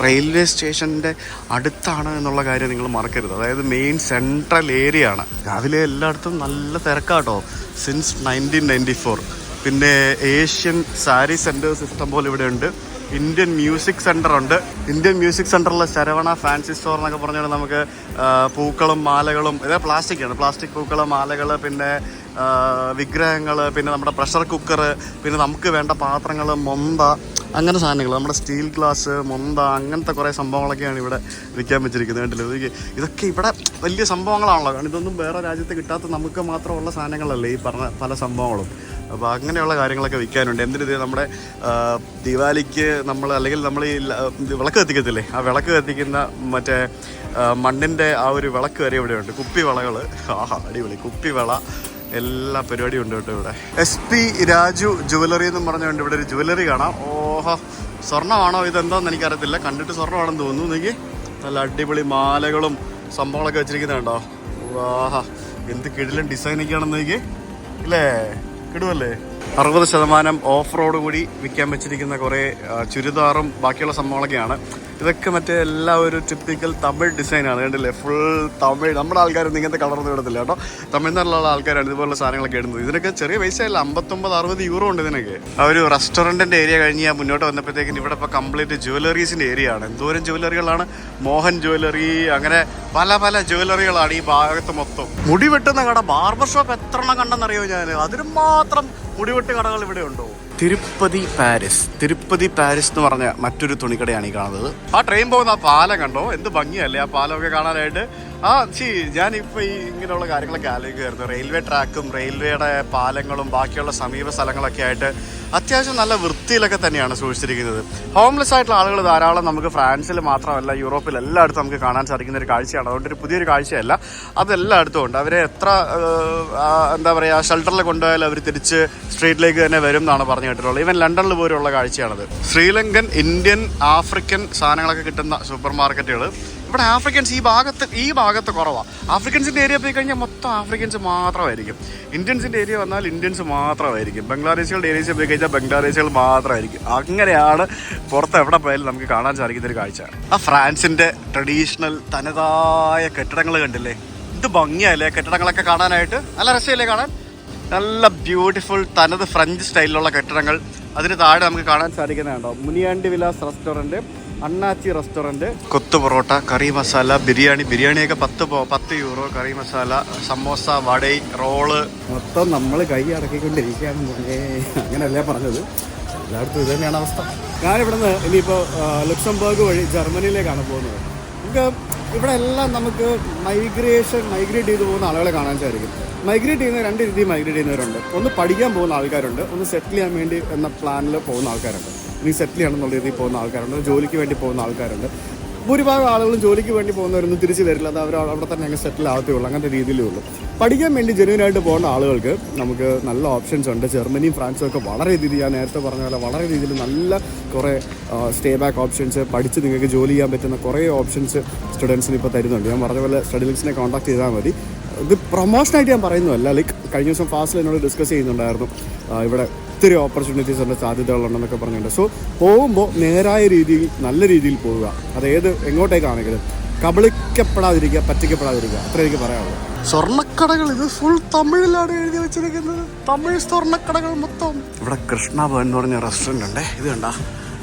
റെയിൽവേ സ്റ്റേഷൻ്റെ അടുത്താണ് എന്നുള്ള കാര്യം നിങ്ങൾ മറക്കരുത്. അതായത് മെയിൻ സെൻട്രൽ ഏരിയ ആണ്. രാവിലെ എല്ലായിടത്തും നല്ല തിരക്കാട്ടോ, സിൻസ് 1994. പിന്നെ ഏഷ്യൻ സാരി സെൻറ്റേഴ്സ് ഇഷ്ടം പോലെ ഇവിടെ ഉണ്ട്. ഇന്ത്യൻ മ്യൂസിക് സെൻ്റർ ഉണ്ട്. ഇന്ത്യൻ മ്യൂസിക് സെൻ്ററിലെ ശരവണ ഫാൻസി സ്റ്റോർ എന്നൊക്കെ പറഞ്ഞാൽ നമുക്ക് പൂക്കളും മാലകളും, ഇതേ പ്ലാസ്റ്റിക്കാണ്, പ്ലാസ്റ്റിക് പൂക്കൾ, മാലകൾ, പിന്നെ വിഗ്രഹങ്ങൾ, പിന്നെ നമ്മുടെ പ്രഷർ കുക്കർ, പിന്നെ നമുക്ക് വേണ്ട പാത്രങ്ങൾ, മൊന്ത, അങ്ങനെ സാധനങ്ങൾ, നമ്മുടെ സ്റ്റീൽ ഗ്ലാസ്, മൊന്ത, അങ്ങനത്തെ കുറേ സംഭവങ്ങളൊക്കെയാണ് ഇവിടെ വിൽക്കാൻ വെച്ചിരിക്കുന്നത്. കണ്ടില്ലേ, ഇതൊക്കെ ഇവിടെ വലിയ സംഭവങ്ങളാണല്ലോ. കാരണം ഇതൊന്നും വേറെ രാജ്യത്ത് കിട്ടാത്ത നമുക്ക് മാത്രമുള്ള സാധനങ്ങളല്ലേ ഈ പറഞ്ഞ പല സംഭവങ്ങളും. അപ്പോൾ അങ്ങനെയുള്ള കാര്യങ്ങളൊക്കെ വിൽക്കാനുണ്ട്. എന്തിനിത് നമ്മുടെ ദിവാലിക്ക് നമ്മൾ, അല്ലെങ്കിൽ നമ്മൾ ഈ വിളക്ക് കത്തിക്കത്തില്ലേ, ആ വിളക്ക് കത്തിക്കുന്ന മറ്റേ മണ്ണിൻ്റെ ആ ഒരു വിളക്ക് വരെ ഇവിടെ ഉണ്ട്. കുപ്പി വളകൾ, അടിപൊളി കുപ്പി വള, എല്ലാ പരിപാടിയും ഉണ്ട് കേട്ടോ ഇവിടെ. SP രാജു ജുവലറി എന്നും പറഞ്ഞുകൊണ്ട് ഇവിടെ ഒരു ജുവലറി കാണാം. ഓഹോ, സ്വർണ്ണമാണോ ഇതെന്താണെന്ന് എനിക്കറിയത്തില്ല, കണ്ടിട്ട് സ്വർണ്ണമാണെന്ന് തോന്നുന്നു. എനിക്ക് നല്ല അടിപൊളി മാലകളും സംഭവങ്ങളൊക്കെ വെച്ചിരിക്കുന്നുണ്ടോ. വാഹ, എന്ത് കിടിലൻ ഡിസൈനൊക്കെയാണെന്ന് എനിക്ക് ഇല്ലേ, കിടുവല്ലേ. 60% ഓഫ് റോഡ് കൂടി വിൽക്കാൻ വെച്ചിരിക്കുന്ന കുറേ ചുരിദാറും ബാക്കിയുള്ള സംഭവങ്ങളൊക്കെയാണ്. ഇതൊക്കെ മറ്റേ എല്ലാ ഒരു ടിപ്പിക്കൽ തമിഴ് ഡിസൈനാണ്. കണ്ടില്ലേ, ഫുൾ തമിഴ്. നമ്മുടെ ആൾക്കാരൊന്നും ഇങ്ങനത്തെ കളറൊന്നും ഇടത്തില്ല കേട്ടോ. തമിഴ്നാട്ടിലുള്ള ആൾക്കാരാണ് ഇതുപോലുള്ള സാധനങ്ങളൊക്കെ ഇടുന്നത്. ഇതിനൊക്കെ ചെറിയ പൈസയല്ല, 59-60 യൂറോ ഉണ്ട് ഇതിനൊക്കെ. ആ ഒരു റെസ്റ്റോറൻറ്റിൻ്റെ ഏരിയ കഴിഞ്ഞ് ഞാൻ മുന്നോട്ട് വന്നപ്പോഴത്തേക്കും ഇവിടെ ഇപ്പോൾ കംപ്ലീറ്റ് ജുവലറീസിൻ്റെ ഏരിയ ആണ്. എന്തോരം ജുവലറികളാണ്, മോഹൻ ജുവലറി, അങ്ങനെ പല പല ജുവലറികളാണ് ഈ ഭാഗത്ത് മൊത്തം. മുടി വെട്ടുന്ന കട, ബാർബർ ഷോപ്പ് എത്ര എണ്ണം കണ്ടെന്നറിയോ ഞാൻ. അതിന് മാത്രം മുടിവെട്ട് കടകൾ ഇവിടെ ഉണ്ടോ. തിരുപ്പതി പാരിസ് എന്ന് പറഞ്ഞ മറ്റൊരു തുണിക്കടയാണ് ഈ കാണുന്നത്. ആ ട്രെയിൻ പോകുന്ന ആ പാലം കണ്ടോ, എന്ത് ഭംഗിയല്ലേ ആ പാലമൊക്കെ കാണാനായിട്ട്. ഞാനിപ്പോൾ ഈ ഇങ്ങനെയുള്ള കാര്യങ്ങളൊക്കെ ആലോചിക്കുമായിരുന്നു. റെയിൽവേ ട്രാക്കും റെയിൽവേയുടെ പാലങ്ങളും ബാക്കിയുള്ള സമീപ സ്ഥലങ്ങളൊക്കെ ആയിട്ട് അത്യാവശ്യം നല്ല വൃത്തിയിലൊക്കെ തന്നെയാണ് സൂക്ഷിച്ചിരിക്കുന്നത്. ഹോംലെസ് ആയിട്ടുള്ള ആളുകൾ ധാരാളം നമുക്ക് ഫ്രാൻസിൽ മാത്രമല്ല യൂറോപ്പിൽ എല്ലായിടത്തും നമുക്ക് കാണാൻ സാധിക്കുന്ന ഒരു കാഴ്ചയാണ്. അതുകൊണ്ട് ഒരു പുതിയൊരു കാഴ്ചയല്ല, അതെല്ലായിടത്തും ഉണ്ട്. അവരെ എത്ര എന്താ പറയുക, ഷെൽട്ടറിൽ കൊണ്ടുപോയാലും അവർ തിരിച്ച് സ്ട്രീറ്റിലേക്ക് തന്നെ വരും എന്നാണ് പറഞ്ഞു കേട്ടിട്ടുള്ളത്. ഈവൻ ലണ്ടനിൽ പോലുള്ള കാഴ്ചയാണത്. ശ്രീലങ്കൻ, ഇന്ത്യൻ, ആഫ്രിക്കൻ സാധനങ്ങളൊക്കെ കിട്ടുന്ന സൂപ്പർ മാർക്കറ്റുകൾ ഇവിടെ. ആഫ്രിക്കൻസ് ഈ ഭാഗത്ത് കുറവാണ്. ആഫ്രിക്കൻസിൻ്റെ ഏരിയ പോയി കഴിഞ്ഞാൽ മൊത്തം ആഫ്രിക്കൻസ് മാത്രമായിരിക്കും. ഇന്ത്യൻസിൻ്റെ ഏരിയ വന്നാൽ ഇന്ത്യൻസ് മാത്രമായിരിക്കും. ബംഗ്ലാദേശികളുടെ ഏരിയ പോയി കഴിഞ്ഞാൽ ബംഗ്ലാദേശികൾ മാത്രമായിരിക്കും. അങ്ങനെയാണ് പുറത്ത് എവിടെ പോയാലും നമുക്ക് കാണാൻ സാധിക്കുന്ന ഒരു കാഴ്ച. ആ ഫ്രാൻസിൻ്റെ ട്രഡീഷണൽ തനതായ കെട്ടിടങ്ങൾ കണ്ടില്ലേ, ഇത് ഭംഗിയല്ലേ കെട്ടിടങ്ങളൊക്കെ കാണാനായിട്ട്. നല്ല രസമല്ലേ കാണാൻ, നല്ല ബ്യൂട്ടിഫുൾ തനത് ഫ്രഞ്ച് സ്റ്റൈലിലുള്ള കെട്ടിടങ്ങൾ. അതിന് താഴെ നമുക്ക് കാണാൻ സാധിക്കുന്നതുണ്ടോ, മുനിയാണ്ടി വിലാസ് റെസ്റ്റോറൻറ്റ്, അണ്ണാച്ചി റെസ്റ്റോറൻറ്റ്, കൊത്തു പൊറോട്ട, കറി മസാല, ബിരിയാണിയൊക്കെ 10 യൂറോ, കറി മസാല, സമോസ, വടൈ, റോള്, മൊത്തം നമ്മൾ കൈ അടക്കിക്കൊണ്ടിരിക്കുകയാണ്. അങ്ങനെയല്ലേ പറഞ്ഞത്, എല്ലായിടത്തും ഇത് തന്നെയാണ് അവസ്ഥ. ഞാനിവിടുന്ന് ഇനിയിപ്പോൾ ലക്സംബർഗ് വഴി ജർമ്മനിയിലേക്കാണ് പോകുന്നത്. നമുക്ക് ഇവിടെ എല്ലാം നമുക്ക് മൈഗ്രേറ്റ് ചെയ്ത് പോകുന്ന ആളുകളെ കാണാൻ സാധിക്കും. മൈഗ്രേറ്റ് ചെയ്യുന്ന രണ്ട് രീതിയിൽ മൈഗ്രേറ്റ് ചെയ്യുന്നവരുണ്ട്. ഒന്ന് പഠിക്കാൻ പോകുന്ന ആൾക്കാരുണ്ട്, ഒന്ന് സെറ്റിൽ ചെയ്യാൻ വേണ്ടി എന്ന പ്ലാനിൽ പോകുന്ന ആൾക്കാരുണ്ട്. ഇനി സെറ്റിൽ ചെയ്യണമെന്നുള്ള രീതിയിൽ പോകുന്ന ആൾക്കാരുണ്ട്, ജോലിക്ക് വേണ്ടി പോകുന്ന ആൾക്കാരുണ്ട്. ഭൂരിഭാഗം ആളുകളും ജോലിക്ക് വേണ്ടി പോകുന്നവരൊന്നും തിരിച്ച് വരില്ല, അത് അവർ അവിടെ തന്നെ അങ്ങ് സെറ്റിൽ ആകത്തേ ഉള്ളൂ, അങ്ങനത്തെ രീതിയിലേ ഉള്ളൂ. പഠിക്കാൻ വേണ്ടി ജെന്യൂനായിട്ട് പോകുന്ന ആളുകൾക്ക് നമുക്ക് നല്ല ഓപ്ഷൻസ് ഉണ്ട്. ജർമ്മനിയും ഫ്രാൻസും ഒക്കെ വളരെ രീതിയിൽ, ഞാൻ നേരത്തെ പറഞ്ഞ പോലെ വളരെ രീതിയിൽ നല്ല കുറേ സ്റ്റേ ബാക്ക് ഓപ്ഷൻസ്, പഠിച്ച് നിങ്ങൾക്ക് ജോലി ചെയ്യാൻ പറ്റുന്ന കുറേ ഓപ്ഷൻസ് സ്റ്റുഡൻസിന് ഇപ്പോൾ തരുന്നുണ്ട്. ഞാൻ പറഞ്ഞ പോലെ സ്റ്റഡി ലിങ്ക്സിനെ കോൺടാക്ട് ചെയ്താൽ മതി. ഇത് പ്രൊമോഷനായിട്ട് ഞാൻ പറയുന്നതല്ല, ലൈക്ക് കഴിഞ്ഞ ദിവസം ഫാസ്റ്റിൽ എന്നോട് ഡിസ്കസ് ചെയ്യുന്നുണ്ടായിരുന്നു ഇവിടെ ഒത്തിരി ഓപ്പർച്യൂണിറ്റീസ് ഉണ്ട്, സാധ്യതകളുണ്ടെന്നൊക്കെ പറഞ്ഞിട്ടുണ്ട്. സോ പോകുമ്പോൾ നേരായ രീതിയിൽ നല്ല രീതിയിൽ പോവുക. അതേത് എങ്ങോട്ടേക്കാണെങ്കിലും കബളിക്കപ്പെടാതിരിക്കുക, പറ്റിക്കപ്പെടാതിരിക്കുക, അത്ര എനിക്ക് പറയാനുള്ളൂ. സ്വർണ്ണക്കടകൾ, ഇത് ഫുൾ തമിഴിലാണ് എഴുതി വെച്ചിരിക്കുന്നത്. തമിഴ് സ്വർണ്ണക്കടകൾ മൊത്തം. ഇവിടെ കൃഷ്ണഭവൻ എന്ന് പറഞ്ഞ റെസ്റ്റോറൻറ്റ് ഉണ്ടേ, ഇത് കണ്ട,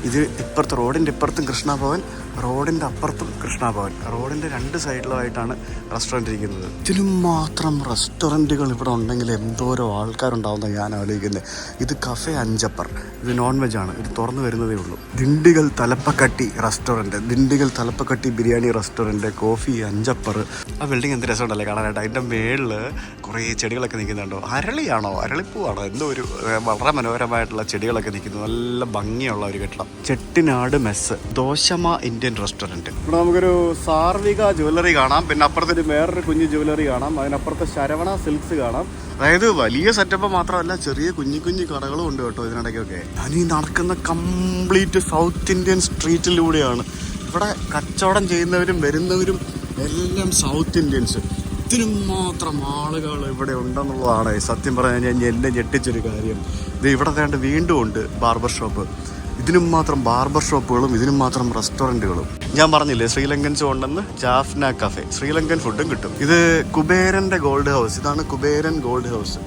ഇത് ഇപ്പുറത്ത് റോഡിൻ്റെ ഇപ്പുറത്തും കൃഷ്ണഭവൻ, റോഡിൻ്റെ അപ്പുറത്തും കൃഷ്ണഭവൻ. റോഡിൻ്റെ രണ്ട് സൈഡിലുമായിട്ടാണ് റെസ്റ്റോറൻറ്റ് ഇരിക്കുന്നത്. ഇതിനും മാത്രം റെസ്റ്റോറൻറ്റുകൾ ഇവിടെ ഉണ്ടെങ്കിൽ എന്തോരോ ആൾക്കാരുണ്ടാവുന്ന ഞാൻ ആലോചിക്കുന്നത്. ഇത് കഫേ അഞ്ചപ്പർ, ഇത് നോൺ വെജാണ്, ഇത് തുറന്നു വരുന്നതേ ഉള്ളൂ. Dindigul Thalappakatti restaurant, Dindigul Thalappakatti biryani restaurant, coffee Anjappar. ആ ബിൽഡിംഗ് എന്ത് രസമുണ്ടല്ലേ കാണാനായിട്ട്. അതിൻ്റെ മേളിൽ കുറേ ചെടികളൊക്കെ നിൽക്കുന്നുണ്ടോ, അരളിയാണോ അരളിപ്പൂവാണോ എന്തോ ഒരു വളരെ മനോഹരമായിട്ടുള്ള ചെടികളൊക്കെ നിൽക്കുന്നു. നല്ല ഭംഗിയുള്ള ഒരു കെട്ടിടം. ചെട്ടിനാട് മെസ്സ്, ദോശമ ഇന്ത്യൻ റെസ്റ്റോറൻറ്റ്. ഇവിടെ നമുക്കൊരു സാർവിക ജ്വല്ലറി കാണാം, പിന്നെ അപ്പുറത്തൊരു വേറൊരു കുഞ്ഞ് ജ്വല്ലറി കാണാം, അതിനപ്പുറത്ത് ശരവണ സിൽക്സ് കാണാം. അതായത് വലിയ സെറ്റപ്പ് മാത്രമല്ല, ചെറിയ കുഞ്ഞു കടകളും ഉണ്ട് കേട്ടോ ഇതിനിടയ്ക്കൊക്കെ. ഞാനീ നടക്കുന്ന കംപ്ലീറ്റ് സൗത്ത് ഇന്ത്യൻ സ്ട്രീറ്റിലൂടെയാണ്. ഇവിടെ കച്ചവടം ചെയ്യുന്നവരും വരുന്നവരും എല്ലാം സൗത്ത് ഇന്ത്യൻസ്. ഇതിനും മാത്രം ആളുകൾ ഇവിടെ ഉണ്ടെന്നുള്ളതാണ് സത്യം പറഞ്ഞു കഴിഞ്ഞാൽ എന്നെ ഞെട്ടിച്ചൊരു കാര്യം. ഇത് ഇവിടെ വേണ്ട വീണ്ടും ഉണ്ട് ബാർബർ ഷോപ്പ്. ഇതിനും മാത്രം ബാർബർ ഷോപ്പുകളും ഇതിനും മാത്രം റെസ്റ്റോറൻറ്റുകളും. ഞാൻ പറഞ്ഞില്ലേ ശ്രീലങ്കൻസ് ഉണ്ടെന്ന്. ജാഫ്ന കഫേ, ശ്രീലങ്കൻ ഫുഡും കിട്ടും. ഇത് കുബേരൻ്റെ ഗോൾഡ് ഹൗസ്. ഇതാണ് കുബേരൻ ഗോൾഡ് ഹൗസ്.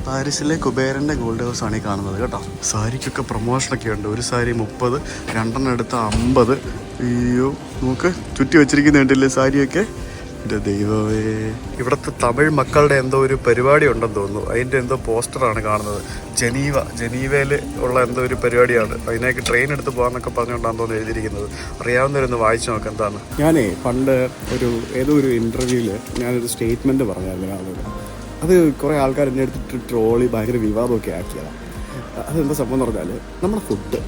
പാരീസിലെ കുബേരൻ്റെ ഗോൾഡ് ഹൗസ് ആണ് ഈ കാണുന്നത് കേട്ടോ. സാരിക്കൊക്കെ പ്രൊമോഷനൊക്കെ ഉണ്ട്. ഒരു സാരി 30, രണ്ടെണ്ണം എടുത്ത് 50. അയ്യോ, നമുക്ക് ചുറ്റി വെച്ചിരിക്കുന്ന കണ്ടില്ലേ സാരിയൊക്കെ. എൻ്റെ ദൈവമേ, ഇവിടുത്തെ തമിഴ് മക്കളുടെ എന്തോ ഒരു പരിപാടി ഉണ്ടെന്ന് തോന്നുന്നു. അതിൻ്റെ എന്തോ പോസ്റ്ററാണ് കാണുന്നത്. ജനീവയിൽ ഉള്ള എന്തോ ഒരു പരിപാടിയാണ്. അതിനേക്ക് ട്രെയിൻ എടുത്ത് പോകാമെന്നൊക്കെ പറഞ്ഞുകൊണ്ടാണ് തോന്നുന്നു എഴുതിയിരിക്കുന്നത്. അറിയാവുന്നവരൊന്ന് വായിച്ചു നോക്കാം എന്താണ്. ഞാനേ പണ്ട് ഏതോ ഒരു ഇൻ്റർവ്യൂവിൽ ഞാനൊരു സ്റ്റേറ്റ്മെൻറ്റ് പറഞ്ഞായിരുന്നു ആളോട്. അത് കുറേ ആൾക്കാർ എന്നെ എടുത്തിട്ട് ട്രോളി ഭയങ്കര വിവാദമൊക്കെ ആക്കിയതാണ്. അതെന്താ സംഭവം എന്ന് പറഞ്ഞാൽ, നമ്മുടെ ഫുഡ്,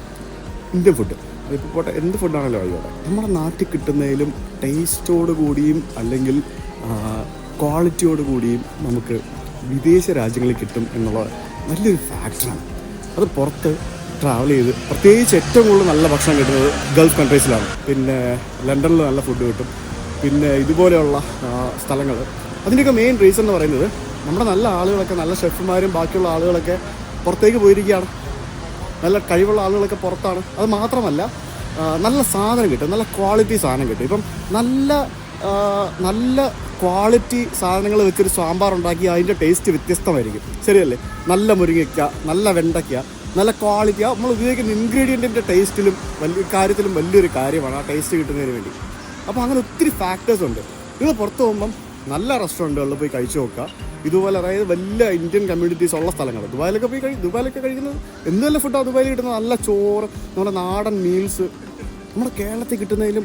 ഇന്ത്യൻ ഫുഡ്, അതിപ്പോൾ പോട്ടെ എന്ത് ഫുഡാണല്ലോ ആയിക്കോട്ടെ, നമ്മുടെ നാട്ടിൽ കിട്ടുന്നതിലും ടേസ്റ്റോട് കൂടിയും അല്ലെങ്കിൽ ക്വാളിറ്റിയോട് കൂടിയും നമുക്ക് വിദേശ രാജ്യങ്ങളിൽ കിട്ടും എന്നുള്ള വലിയൊരു ഫാക്ടറാണ്. അത് പുറത്ത് ട്രാവൽ ചെയ്ത് പ്രത്യേകിച്ച് ഏറ്റവും കൂടുതൽ നല്ല ഭക്ഷണം കിട്ടുന്നത് ഗൾഫ് കൺട്രീസിലാണ്. പിന്നെ ലണ്ടനിൽ നല്ല ഫുഡ് കിട്ടും. പിന്നെ ഇതുപോലെയുള്ള സ്ഥലങ്ങൾ. അതിൻ്റെയൊക്കെ മെയിൻ റീസൺ എന്ന് പറയുന്നത് നമ്മുടെ നല്ല ആളുകളൊക്കെ, നല്ല ഷെഫുമാരും ബാക്കിയുള്ള ആളുകളൊക്കെ പുറത്തേക്ക് പോയിരിക്കുകയാണ്. നല്ല കഴിവുള്ള ആളുകളൊക്കെ പുറത്താണ്. അത് മാത്രമല്ല, നല്ല സാധനം കിട്ടും, നല്ല ക്വാളിറ്റി സാധനം കിട്ടും. ഇപ്പം നല്ല ക്വാളിറ്റി സാധനങ്ങൾ വെച്ചൊരു സാമ്പാർ ഉണ്ടാക്കി അതിൻ്റെ ടേസ്റ്റ് വ്യത്യസ്തമായിരിക്കും. ശരിയല്ലേ? നല്ല മുരിങ്ങയ്ക്ക, നല്ല വെണ്ടയ്ക്ക, നല്ല ക്വാളിറ്റി. നമ്മൾ ഉപയോഗിക്കുന്ന ഇൻഗ്രീഡിയൻറ്റിൻ്റെ ടേസ്റ്റിലും കാര്യത്തിലും വലിയൊരു കാര്യമാണ് ആ ടേസ്റ്റ് കിട്ടുന്നതിന് വേണ്ടി. അപ്പോൾ അങ്ങനെ ഒത്തിരി ഫാക്ടേഴ്സ് ഉണ്ട്. നിങ്ങൾ പുറത്ത് പോകുമ്പം നല്ല റെസ്റ്റോറൻറ്റുകളിൽ പോയി കഴിച്ചു നോക്കുക. ഇതുപോലെ, അതായത് വലിയ ഇന്ത്യൻ കമ്മ്യൂണിറ്റീസ് ഉള്ള സ്ഥലങ്ങൾ. ദുബായിലൊക്കെ കഴിക്കുന്നത് എന്ത് നല്ല ഫുഡാണ് ദുബായിൽ കിട്ടുന്നത്. നല്ല ചോറ്, നമ്മുടെ നാടൻ മീൽസ്. നമ്മുടെ കേരളത്തിൽ കിട്ടുന്നതിലും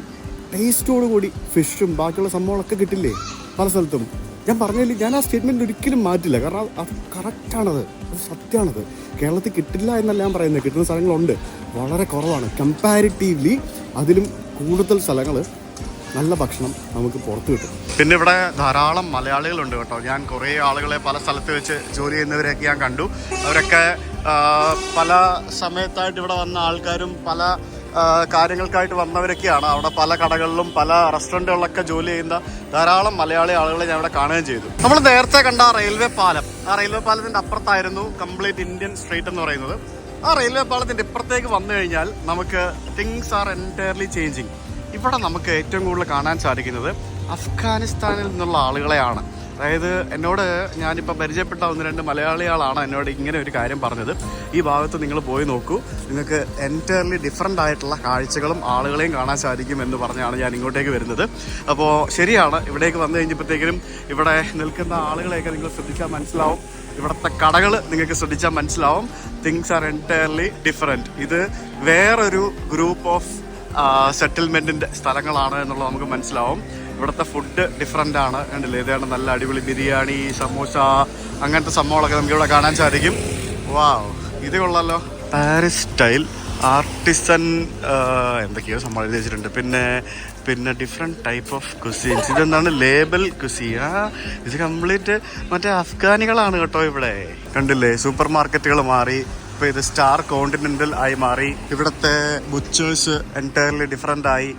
ടേസ്റ്റോട് കൂടി ഫിഷും ബാക്കിയുള്ള സംഭവങ്ങളൊക്കെ കിട്ടില്ലേ പല സ്ഥലത്തും. ഞാൻ പറഞ്ഞില്ല, ഞാൻ ആ സ്റ്റേറ്റ്മെൻറ്റ് ഒരിക്കലും മാറ്റില്ല. കാരണം അത് കറക്റ്റാണത്, അത് സത്യമാണത്. കേരളത്തിൽ കിട്ടില്ല എന്നല്ല ഞാൻ പറയുന്നത്. കിട്ടുന്ന സ്ഥലങ്ങളുണ്ട്, വളരെ കുറവാണ്. കമ്പാരിറ്റീവ്ലി അതിലും കൂടുതൽ സ്ഥലങ്ങൾ നല്ല ഭക്ഷണം നമുക്ക് പുറത്ത് കിട്ടും. പിന്നെ ഇവിടെ ധാരാളം മലയാളികളുണ്ട് കേട്ടോ. ഞാൻ കുറേ ആളുകളെ പല സ്ഥലത്ത് വെച്ച് ജോലി ചെയ്യുന്നവരെയൊക്കെ ഞാൻ കണ്ടു. അവരൊക്കെ പല സമയത്തായിട്ട് ഇവിടെ വന്ന ആൾക്കാരും പല കാര്യങ്ങൾക്കായിട്ട് വന്നവരൊക്കെയാണ്. അവിടെ പല കടകളിലും പല റെസ്റ്റോറൻറ്റുകളിലൊക്കെ ജോലി ചെയ്യുന്ന ധാരാളം മലയാളി ആളുകളെ ഞാൻ ഇവിടെ കാണുകയും ചെയ്തു. നമ്മൾ നേരത്തെ കണ്ട ആ റെയിൽവേ പാലത്തിൻ്റെ അപ്പുറത്തായിരുന്നു കംപ്ലീറ്റ് ഇന്ത്യൻ സ്ട്രീറ്റ് എന്ന് പറയുന്നത്. ആ റെയിൽവേ പാലത്തിൻ്റെ ഇപ്പുറത്തേക്ക് വന്നു കഴിഞ്ഞാൽ നമുക്ക് തിങ്സ് ആർ എൻറ്റയർലി ചേഞ്ചിങ്. ഇവിടെ നമുക്ക് ഏറ്റവും കൂടുതൽ കാണാൻ സാധിക്കുന്നത് അഫ്ഗാനിസ്ഥാനിൽ നിന്നുള്ള ആളുകളെയാണ്. അതായത് എന്നോട് ഞാനിപ്പോൾ പരിചയപ്പെട്ട 1-2 മലയാളികളാണ് എന്നോട് ഇങ്ങനെ ഒരു കാര്യം പറഞ്ഞത്. ഈ ഭാഗത്ത് നിങ്ങൾ പോയി നോക്കൂ, നിങ്ങൾക്ക് എൻറ്റയർലി ഡിഫറൻ്റ് ആയിട്ടുള്ള കാഴ്ചകളും ആളുകളെയും കാണാൻ സാധിക്കും എന്ന് പറഞ്ഞാണ് ഞാൻ ഇങ്ങോട്ടേക്ക് വരുന്നത്. അപ്പോൾ ശരിയാണ്, ഇവിടേക്ക് വന്നു കഴിഞ്ഞപ്പോഴത്തേക്കും ഇവിടെ നിൽക്കുന്ന ആളുകളെയൊക്കെ നിങ്ങൾ ശ്രദ്ധിച്ചാൽ മനസ്സിലാവും. ഇവിടുത്തെ കടകൾ നിങ്ങൾക്ക് ശ്രദ്ധിച്ചാൽ മനസ്സിലാവും. Things are entirely different. ഇത് വേറൊരു ഗ്രൂപ്പ് ഓഫ് സെറ്റിൽമെൻറ്റിൻ്റെ സ്ഥലങ്ങളാണ് എന്നുള്ളത് നമുക്ക് മനസ്സിലാവും. ഇവിടുത്തെ ഫുഡ് ഡിഫറെൻ്റ് ആണ്. കണ്ടില്ലേ, ഇതാണ് നല്ല അടിപൊളി ബിരിയാണി, സമോസ, അങ്ങനത്തെ സംഭവങ്ങളൊക്കെ നമുക്കിവിടെ കാണാൻ സാധിക്കും. വാവ്, ഇത് കൊള്ളാലോ. പാരീസ് സ്റ്റൈൽ ആർട്ടിസൻ എന്തൊക്കെയോ സംഭവം എഴുതി വെച്ചിട്ടുണ്ട്. പിന്നെ ഡിഫറെൻറ്റ് ടൈപ്പ് ഓഫ് കുസീൻസ്. ഇതെന്താണ് ലേബൽ കുസീൻ. ഇത് കംപ്ലീറ്റ് മറ്റേ അഫ്ഗാനികളാണ് കേട്ടോ. ഇവിടെ കണ്ടില്ലേ, സൂപ്പർ മാർക്കറ്റുകൾ മാറി. ഇപ്പോൾ ഇത് സ്റ്റാർ കോണ്ടിനെൻ്റൽ ആയി മാറി. ഇവിടുത്തെ ബുച്ചേഴ്സ് എൻറ്റയർലി ഡിഫറെൻ്റ് ആയി.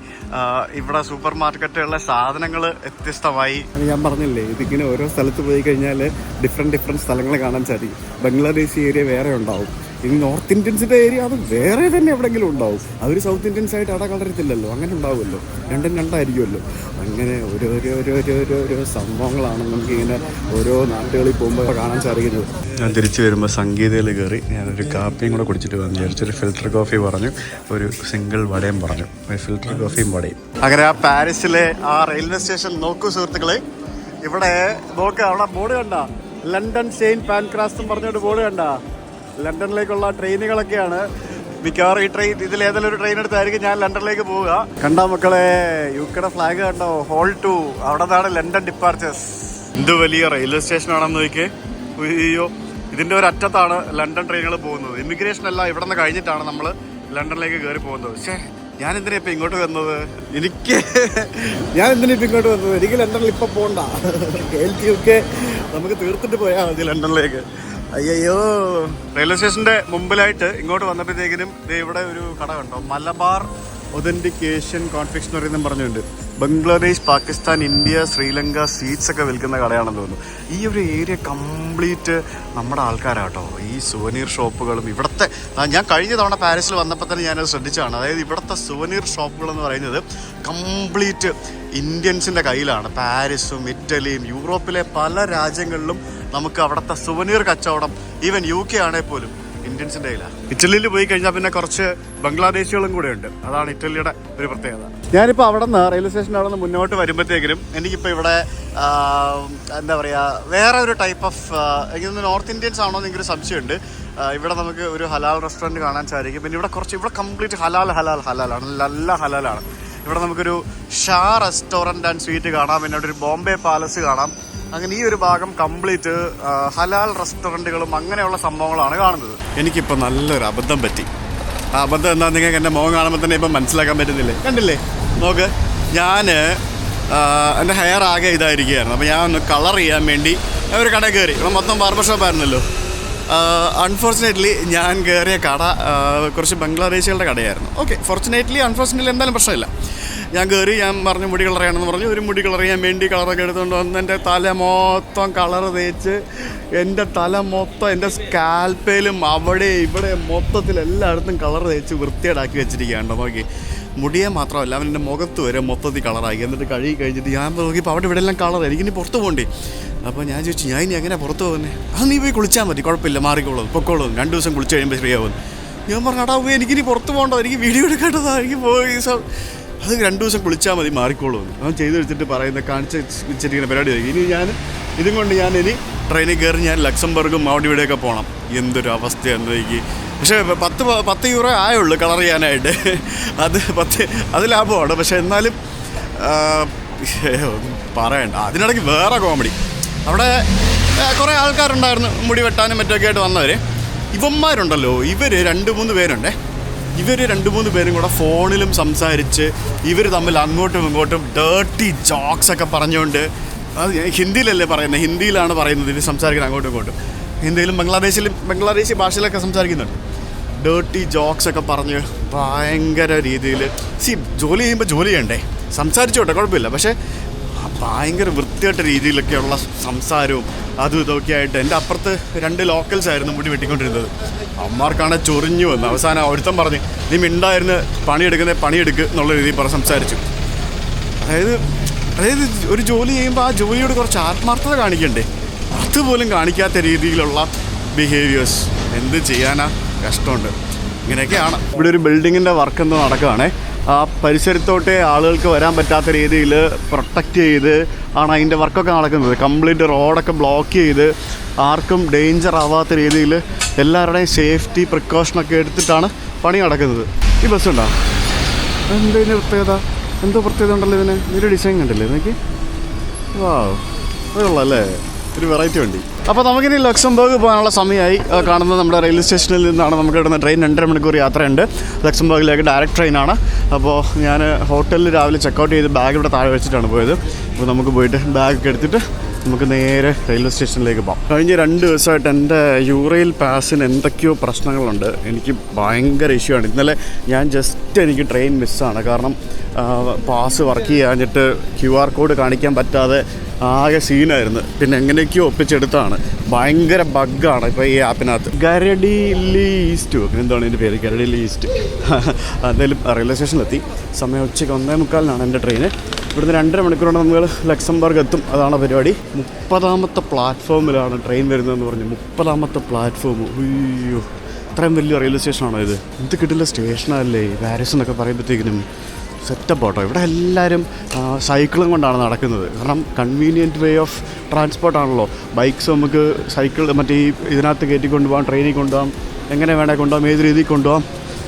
ഇവിടെ സൂപ്പർ മാർക്കറ്റുകളിലെ സാധനങ്ങൾ വ്യത്യസ്തമായി. ഞാൻ പറഞ്ഞില്ലേ, ഇതിങ്ങനെ ഓരോ സ്ഥലത്ത് പോയി കഴിഞ്ഞാൽ ഡിഫറെൻറ്റ് സ്ഥലങ്ങൾ കാണാൻ സാധിക്കും. ബംഗ്ലാദേശ് ഏരിയ വേറെ ഉണ്ടാവും, ഇനി നോർത്ത് ഇന്ത്യൻസിൻ്റെ ഏരിയ അത് വേറെ തന്നെ എവിടെയെങ്കിലും ഉണ്ടാവും. അവർ സൗത്ത് ഇന്ത്യൻസ് ആയിട്ട് അവിടെ കളരത്തില്ലല്ലോ, അങ്ങനെ ഉണ്ടാവുമല്ലോ, രണ്ടായിരിക്കുമല്ലോ. അങ്ങനെ ഓരോ സംഭവങ്ങളാണ് നമുക്കിങ്ങനെ ഓരോ നാട്ടുകളിൽ പോകുമ്പോൾ കാണാൻ സാധിക്കുന്നത്. ഞാൻ തിരിച്ചു വരുമ്പോൾ സംഗീതയിൽ കയറി ഞാനൊരു കാപ്പിയും കൂടെ കുടിച്ചിട്ട് വന്നു വിചാരിച്ചൊരു ഫിൽറ്റർ കോഫി പറഞ്ഞു, ഒരു സിംഗിൾ വടയും പറഞ്ഞു, ഒരു ഫിൽറ്റർ കോഫിയും വടയും. അങ്ങനെ ആ പാരീസിലെ ആ റെയിൽവേ സ്റ്റേഷൻ നോക്കൂ സുഹൃത്തുക്കളെ. ഇവിടെ നോക്കുക, അവിടെ ബോർഡ് കണ്ട, ലണ്ടൻ സെയിൻറ്റ് പാൻക്രാസ് എന്ന് പറഞ്ഞൊരു ബോർഡ് കണ്ട. ലണ്ടനിലേക്കുള്ള ട്രെയിനുകളൊക്കെയാണ് മിക്കവാറും. ഈ ട്രെയിൻ ഇതിലേതെങ്കിലും ഒരു ട്രെയിൻ എടുത്തായിരിക്കും ഞാൻ ലണ്ടനിലേക്ക് പോവുക. കണ്ടോ മക്കളെ, യുകെയുടെ ഫ്ലാഗ് കണ്ടോ, ഹോൾ 2, അവിടെ നിന്നാണ് ലണ്ടൻ ഡിപ്പാർച്ചേഴ്സ്. എന്ത് വലിയ റെയിൽവേ സ്റ്റേഷനാണെന്ന് നോക്കിയേ. അയ്യോ, ഇതിൻ്റെ ഒരു അറ്റത്താണ് ലണ്ടൻ ട്രെയിനുകൾ പോകുന്നത്. ഇമിഗ്രേഷൻ എല്ലാം ഇവിടെ നിന്ന് കഴിഞ്ഞിട്ടാണ് നമ്മൾ ലണ്ടനിലേക്ക് കയറി പോകുന്നത്. പക്ഷേ ഞാൻ എന്തിനാ ഇപ്പം ഇങ്ങോട്ട് വന്നത്? ഞാൻ എന്തിനാ ഇപ്പം ഇങ്ങോട്ട് വന്നത്? എനിക്ക് ലണ്ടനിൽ ഇപ്പം പോകണ്ട. uk നമുക്ക് തീർത്തിട്ട് പോയാൽ മതി ലണ്ടനിലേക്ക്. അയ്യോ, റെയിൽവേ സ്റ്റേഷൻ്റെ മുമ്പിലായിട്ട് ഇങ്ങോട്ട് വന്നപ്പോഴത്തേക്കിനും ഇവിടെ ഒരു കട കണ്ടോ, മലബാർ ഒതൻറ്റിക് ഏഷ്യൻ കോൺഫെക്ഷണറി എന്നും പറഞ്ഞുകൊണ്ട് ബംഗ്ലാദേശ്, പാകിസ്ഥാൻ, ഇന്ത്യ, ശ്രീലങ്ക സ്വീറ്റ്സ് ഒക്കെ വിൽക്കുന്ന കടയാണെന്ന് തോന്നുന്നു. ഈ ഒരു ഏരിയ കംപ്ലീറ്റ് നമ്മുടെ ആൾക്കാരാട്ടോ. ഈ സുവനീർ ഷോപ്പുകളും ഇവിടുത്തെ, ഞാൻ കഴിഞ്ഞ തവണ പാരീസിൽ വന്നപ്പോൾ തന്നെ ഞാനത് ശ്രദ്ധിച്ചതാണ്. അതായത് ഇവിടുത്തെ സുവനീർ ഷോപ്പുകളെന്ന് പറയുന്നത് കംപ്ലീറ്റ് ഇന്ത്യൻസിൻ്റെ കയ്യിലാണ്. പാരീസും ഇറ്റലിയും യൂറോപ്പിലെ പല രാജ്യങ്ങളിലും നമുക്ക് അവിടുത്തെ സുവനീർ കച്ചവടം, ഈവൻ UK ആണെങ്കിൽ പോലും ഇന്ത്യൻസിൻ്റെ കയ്യിലാണ്. ഇറ്റലിയിൽ പോയി കഴിഞ്ഞാൽ പിന്നെ കുറച്ച് ബംഗ്ലാദേശികളും കൂടെ ഉണ്ട്. അതാണ് ഇറ്റലിയുടെ ഒരു പ്രത്യേകത. ഞാനിപ്പോൾ അവിടെ നിന്ന് റെയിൽവേ സ്റ്റേഷൻ്റെ അവിടെ നിന്ന് മുന്നോട്ട് വരുമ്പോഴത്തേക്കിനും എനിക്കിപ്പോൾ ഇവിടെ എന്താ പറയുക, വേറെ ഒരു ടൈപ്പ് ഓഫ്, എനിക്ക് നോർത്ത് ഇന്ത്യൻസ് ആണോ എന്നൊരു സംശയമുണ്ട്. ഇവിടെ നമുക്ക് ഒരു ഹലാൽ റെസ്റ്റോറൻറ്റ് കാണാൻ സാധിക്കും. പിന്നെ ഇവിടെ കംപ്ലീറ്റ് ഹലാലാണ്, നല്ല ഹലാലാണ്. ഇവിടെ നമുക്കൊരു ഷാ റെസ്റ്റോറൻറ്റ് ആൻഡ് സ്വീറ്റ് കാണാം. പിന്നെ അവിടെ ഒരു ബോംബെ പാലസ് കാണാം. അങ്ങനെ ഈ ഒരു ഭാഗം കംപ്ലീറ്റ് ഹലാൽ റെസ്റ്റോറൻറ്റുകളും അങ്ങനെയുള്ള സംഭവങ്ങളാണ് കാണുന്നത്. എനിക്കിപ്പോൾ നല്ലൊരു അബദ്ധം പറ്റി. ആ അബദ്ധം എന്താണെന്ന് നിങ്ങൾക്ക് എൻ്റെ മുഖം കാണുമ്പോൾ തന്നെ ഇപ്പം മനസ്സിലാക്കാൻ പറ്റുന്നില്ലേ? കണ്ടില്ലേ? നോക്ക്, ഞാൻ എൻ്റെ ഹെയർ ആകെ ഇതായിരിക്കുകയായിരുന്നു. അപ്പോൾ ഞാൻ ഒന്ന് കളർ ചെയ്യാൻ വേണ്ടി ഒരു കടയിൽ കയറി. ഇവിടെ മൊത്തം ബാർബർ ഷോപ്പായിരുന്നല്ലോ. അൺഫോർച്ചുനേറ്റ്ലി ഞാൻ കയറിയ കട കുറച്ച് ബംഗ്ലാദേശികളുടെ കടയായിരുന്നു. ഓക്കെ, അൺഫോർച്ചുനേറ്റ്ലി എന്തായാലും പ്രശ്നമില്ല. ഞാൻ കയറി, ഞാൻ പറഞ്ഞു മുടി കളർ ചെയ്യണമെന്ന് പറഞ്ഞു. ഒരു മുടി കളർ ചെയ്യാൻ വേണ്ടി കളറൊക്കെ എടുത്തുകൊണ്ട് വന്ന് എൻ്റെ തല മൊത്തം കളർ തേച്ച്, എൻ്റെ തല മൊത്തം എൻ്റെ സ്കാൽപ്പയിലും അവിടെ ഇവിടെ മൊത്തത്തിൽ എല്ലായിടത്തും കളർ തേച്ച് വൃത്തിയേടാക്കി വെച്ചിരിക്കുകയാണ്. നോക്കി, മുടിയെ മാത്രമല്ല അവൻ എൻ്റെ മുഖത്ത് വരെ മൊത്തത്തിൽ കളറാക്കി. എന്നിട്ട് കഴുകി കഴിഞ്ഞിട്ട് ഞാൻ നോക്കിയപ്പോൾ അവിടെ ഇവിടെ എല്ലാം കളർ. എനിക്കിനി പുറത്ത് പോകണ്ടേ. അപ്പോൾ ഞാൻ ചോദിച്ചു, ഞാൻ ഇനി എങ്ങനെ പുറത്ത് പോകുന്നത്? അത് നീ പോയി കുളിച്ചാൽ മതി, കുഴപ്പമില്ല, മാറിക്കോളും, പൊക്കോളും, 2 ദിവസം കുളിച്ച് കഴിയുമ്പോൾ ശരിയാവും. ഞാൻ പറഞ്ഞു, അടാ പോയി, എനിക്കിനി പുറത്ത് പോകണ്ടോ, എനിക്ക് വീഡിയോ എടുക്കേണ്ടതാ, എനിക്ക് പോയി അത് 2 ദിവസം കുളിച്ചാൽ മതി, മാറിക്കോളും. അവൻ ചെയ്ത് വെച്ചിട്ട് കാണിച്ച് വെച്ചിരിക്കുന്ന പരിപാടി. ഇനി ഇതും കൊണ്ട് ഞാൻ ഇനി ട്രെയിനിൽ കയറി ഞാൻ ലക്സംബർഗും അവിടെ ഇവിടെയൊക്കെ പോകണം. എന്തൊരു അവസ്ഥയാണ് എനിക്ക്. പക്ഷേ 10 യൂറോ ആയുള്ളൂ കളർ ചെയ്യാനായിട്ട്. അത് ലാഭമാണ്. പക്ഷേ എന്നാലും പറയണ്ട. അതിനിടയ്ക്ക് വേറെ കോമഡി. അവിടെ കുറേ ആൾക്കാരുണ്ടായിരുന്നു മുടി വെട്ടാനും മറ്റൊക്കെ ആയിട്ട് വന്നവർ. ഇവന്മാരുണ്ടല്ലോ, ഇവർ 2-3 പേരുണ്ടേ. ഇവർ 2-3 പേരും കൂടെ ഫോണിലും സംസാരിച്ച് ഇവർ തമ്മിൽ അങ്ങോട്ടും ഇങ്ങോട്ടും ഡേർട്ടി ജോക്സൊക്കെ പറഞ്ഞുകൊണ്ട്, അത് ഹിന്ദിയിലല്ലേ പറയുന്നത്, ഹിന്ദിയിലാണ് പറയുന്നത് ഇവർ സംസാരിക്കുന്നത് അങ്ങോട്ടും ഇങ്ങോട്ടും. ഹിന്ദിയിലും ബംഗ്ലാദേശി ഭാഷയിലൊക്കെ സംസാരിക്കുന്നുണ്ട്. ഡേർട്ടി ജോക്സൊക്കെ പറഞ്ഞ് ഭയങ്കര രീതിയിൽ ജോലി ചെയ്യുമ്പോൾ ജോലി ചെയ്യണ്ടേ, സംസാരിച്ചോട്ടെ കുഴപ്പമില്ല. പക്ഷേ ഭയങ്കര വൃത്തിയായിട്ട രീതിയിലൊക്കെയുള്ള സംസാരവും അതും ഇതൊക്കെ ആയിട്ട്. എൻ്റെ അപ്പുറത്ത് 2 ലോക്കൽസ് ആയിരുന്നു മുടി വെട്ടിക്കൊണ്ടിരുന്നത്. അമ്മമാർക്കാണ് ചൊറിഞ്ഞു വന്നു. അവസാനം ഒരുത്തം പറഞ്ഞ്, നീ മിണ്ടായിരുന്നു പണിയെടുക്ക് എന്നുള്ള രീതിയിൽ പറഞ്ഞ് സംസാരിച്ചു. അതായത് ഒരു ജോലി ചെയ്യുമ്പോൾ ആ ജോലിയോട് കുറച്ച് ആത്മാർത്ഥത കാണിക്കണ്ടേ, അതുപോലും കാണിക്കാത്ത രീതിയിലുള്ള ബിഹേവിയേഴ്സ്. എന്ത് ചെയ്യാനാ, കഷ്ടമുണ്ട്. ഇങ്ങനെയൊക്കെയാണ്. ഇവിടെ ഒരു ബിൽഡിങ്ങിൻ്റെ വർക്ക് എന്തോ നടക്കുകയാണേ. ആ പരിസരത്തോട്ടേ ആളുകൾക്ക് വരാൻ പറ്റാത്ത രീതിയിൽ പ്രൊട്ടക്റ്റ് ചെയ്ത് ആണ് അതിൻ്റെ വർക്കൊക്കെ നടക്കുന്നത്. കംപ്ലീറ്റ് റോഡൊക്കെ ബ്ലോക്ക് ചെയ്ത് ആർക്കും ഡേഞ്ചർ ആവാത്ത രീതിയിൽ എല്ലാവരുടെയും സേഫ്റ്റി പ്രിക്കോഷനൊക്കെ എടുത്തിട്ടാണ് പണി നടക്കുന്നത്. ഈ ബസ്സുണ്ടോ? എന്തതിന് പ്രത്യേകത? എന്തോ പ്രത്യേകത ഉണ്ടല്ലോ ഇതിന്. ഇതിൻ്റെ ഡിസൈൻ കണ്ടില്ലേ എനിക്ക്? വാ, അതുള്ളല്ലേ, ഒരു വെറൈറ്റി വണ്ടി. അപ്പോൾ നമുക്കിനി ലക്സംബർഗ് പോകാനുള്ള സമയമായി. കാണുന്നത് നമ്മുടെ റെയിൽവേ സ്റ്റേഷനിൽ നിന്നാണ് നമുക്ക് ഇടുന്ന ട്രെയിൻ. 2.5 മണിക്കൂർ യാത്രയുണ്ട് ലക്സംബർഗിലേക്ക്. ഡയറക്റ്റ് ട്രെയിനാണ്. അപ്പോൾ ഞാൻ ഹോട്ടലിൽ രാവിലെ ചെക്കൗട്ട് ചെയ്ത് ബാഗ് ഇവിടെ താഴെ വെച്ചിട്ടാണ് പോയത്. അപ്പോൾ നമുക്ക് പോയിട്ട് ബാഗൊക്കെ എടുത്തിട്ട് നമുക്ക് നേരെ റെയിൽവേ സ്റ്റേഷനിലേക്ക് പോകാം. കഴിഞ്ഞ 2 ദിവസമായിട്ട് എൻ്റെ യൂറയിൽ പാസിന് എന്തൊക്കെയോ പ്രശ്നങ്ങളുണ്ട്. എനിക്ക് ഭയങ്കര ഇഷ്യൂ ആണ്. ഇന്നലെ എനിക്ക് ട്രെയിൻ മിസ്സാണ്. കാരണം പാസ് വർക്ക് ചെയ്യാഞ്ഞിട്ട് QR കോഡ് കാണിക്കാൻ പറ്റാതെ ആകെ സീനായിരുന്നു. പിന്നെ എങ്ങനെയൊക്കെയോ ഒപ്പിച്ചെടുത്താണ്. ഭയങ്കര ബഗ്ഗാണ് ഇപ്പോൾ ഈ ആപ്പിനകത്ത്. ഗരഡിലി ഈസ്റ്റ് എന്താണ് എൻ്റെ പേര്, ഗരഡിലി ഈസ്റ്റ്. എന്തായാലും റെയിൽവേ സ്റ്റേഷനിലെത്തി. സമയം ഉച്ചയ്ക്ക് 1:45 എൻ്റെ ട്രെയിന്. ഇവിടുന്ന് 2.5 മണിക്കൂറാണ് നമ്മൾ ലക്സംബർഗ് എത്തും. അതാണ് പരിപാടി. 30ാമത്തെ പ്ലാറ്റ്ഫോമിലാണ് ട്രെയിൻ വരുന്നതെന്ന് പറഞ്ഞു. 30ാമത്തെ പ്ലാറ്റ്ഫോം. അയ്യോ, ഇത്രയും വലിയ റെയിൽവേ സ്റ്റേഷനാണോ ഇത്? എന്ത് കിട്ടില്ല സ്റ്റേഷനല്ലേ പാരീസ് എന്നൊക്കെ പറയുമ്പോഴത്തേക്കിനും. സെറ്റപ്പ് ആട്ടോ. ഇവിടെ എല്ലാവരും സൈക്കിളും കൊണ്ടാണ് നടക്കുന്നത്. കാരണം കൺവീനിയൻറ്റ് വേ ഓഫ് ട്രാൻസ്പോർട്ടാണല്ലോ. ബൈക്സ് നമുക്ക് സൈക്കിൾ മറ്റേ ഇതിനകത്ത് കയറ്റി കൊണ്ടുപോകാം, ട്രെയിനിൽ കൊണ്ടുപോകാം, എങ്ങനെ വേണേൽ കൊണ്ടുപോകാം, ഏത് രീതിയിൽ കൊണ്ടുപോകാം.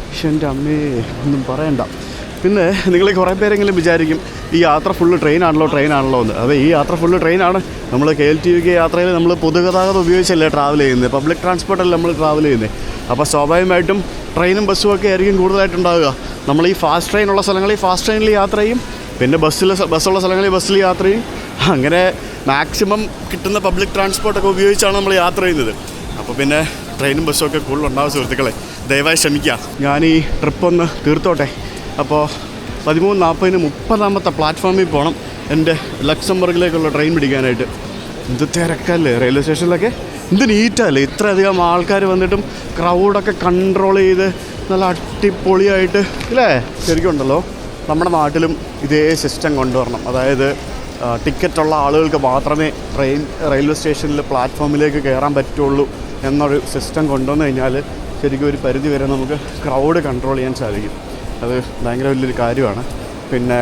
പക്ഷെ എൻ്റെ അമ്മേ ഒന്നും പറയണ്ട. പിന്നെ നിങ്ങൾ കുറേ പേരെങ്കിലും വിചാരിക്കും ഈ യാത്ര ഫുള്ള് ട്രെയിനാണല്ലോ എന്ന്. അതെ, ഈ യാത്ര ഫുള്ള് ട്രെയിനാണ്. നമ്മൾ KLTUK യാത്രയിൽ നമ്മൾ പൊതുഗതാഗതം ഉപയോഗിച്ചല്ലേ ട്രാവൽ ചെയ്യുന്നത്, പബ്ലിക് ട്രാൻസ്പോർട്ടല്ലേ നമ്മൾ ട്രാവൽ ചെയ്യുന്നത്. അപ്പോൾ സ്വാഭാവികമായിട്ടും ട്രെയിനും ബസ്സും ഒക്കെ ആയിരിക്കും കൂടുതലായിട്ടുണ്ടാവുക. നമ്മൾ ഈ ഫാസ്റ്റ് ട്രെയിൻ ഉള്ള സ്ഥലങ്ങളിൽ ഫാസ്റ്റ് ട്രെയിനിൽ യാത്ര ചെയ്യും, പിന്നെ ബസ്സുള്ള സ്ഥലങ്ങളിൽ ബസ്സിൽ യാത്ര ചെയ്യും. അങ്ങനെ മാക്സിമം കിട്ടുന്ന പബ്ലിക് ട്രാൻസ്പോർട്ടൊക്കെ ഉപയോഗിച്ചാണ് നമ്മൾ യാത്ര ചെയ്യുന്നത്. അപ്പോൾ പിന്നെ ട്രെയിനും ബസ്സും ഒക്കെ കൂടുതലുണ്ടാവും. സുഹൃത്തുക്കളെ, ദയവായി ക്ഷമിക്കുക. ഞാൻ ഈ ട്രിപ്പൊന്ന് തീർത്തോട്ടെ. അപ്പോൾ 13:40 30ാമത്തെ പ്ലാറ്റ്ഫോമിൽ പോകണം എൻ്റെ ലക്സംബർഗിലേക്കുള്ള ട്രെയിൻ പിടിക്കാനായിട്ട്. എന്ത് തിരക്കല്ലേ റെയിൽവേ സ്റ്റേഷനിലൊക്കെ, എന്ത് നീറ്റല്ലേ, ഇത്രയധികം ആൾക്കാർ വന്നിട്ടും ക്രൗഡൊക്കെ കൺട്രോൾ ചെയ്ത് നല്ല അടിപൊളിയായിട്ട് ഇല്ലേ. ശരിക്കും ഉണ്ടല്ലോ നമ്മുടെ നാട്ടിലും ഇതേ സിസ്റ്റം കൊണ്ടുവരണം. അതായത് ടിക്കറ്റുള്ള ആളുകൾക്ക് മാത്രമേ റെയിൽവേ സ്റ്റേഷനിൽ പ്ലാറ്റ്ഫോമിലേക്ക് കയറാൻ പറ്റുള്ളൂ എന്നൊരു സിസ്റ്റം കൊണ്ടുവന്നു കഴിഞ്ഞാൽ ശരിക്കും ഒരു പരിധി വരെ നമുക്ക് ക്രൗഡ് കൺട്രോൾ ചെയ്യാൻ സാധിക്കും. അത് ഭയങ്കര വലിയൊരു കാര്യമാണ്. പിന്നെ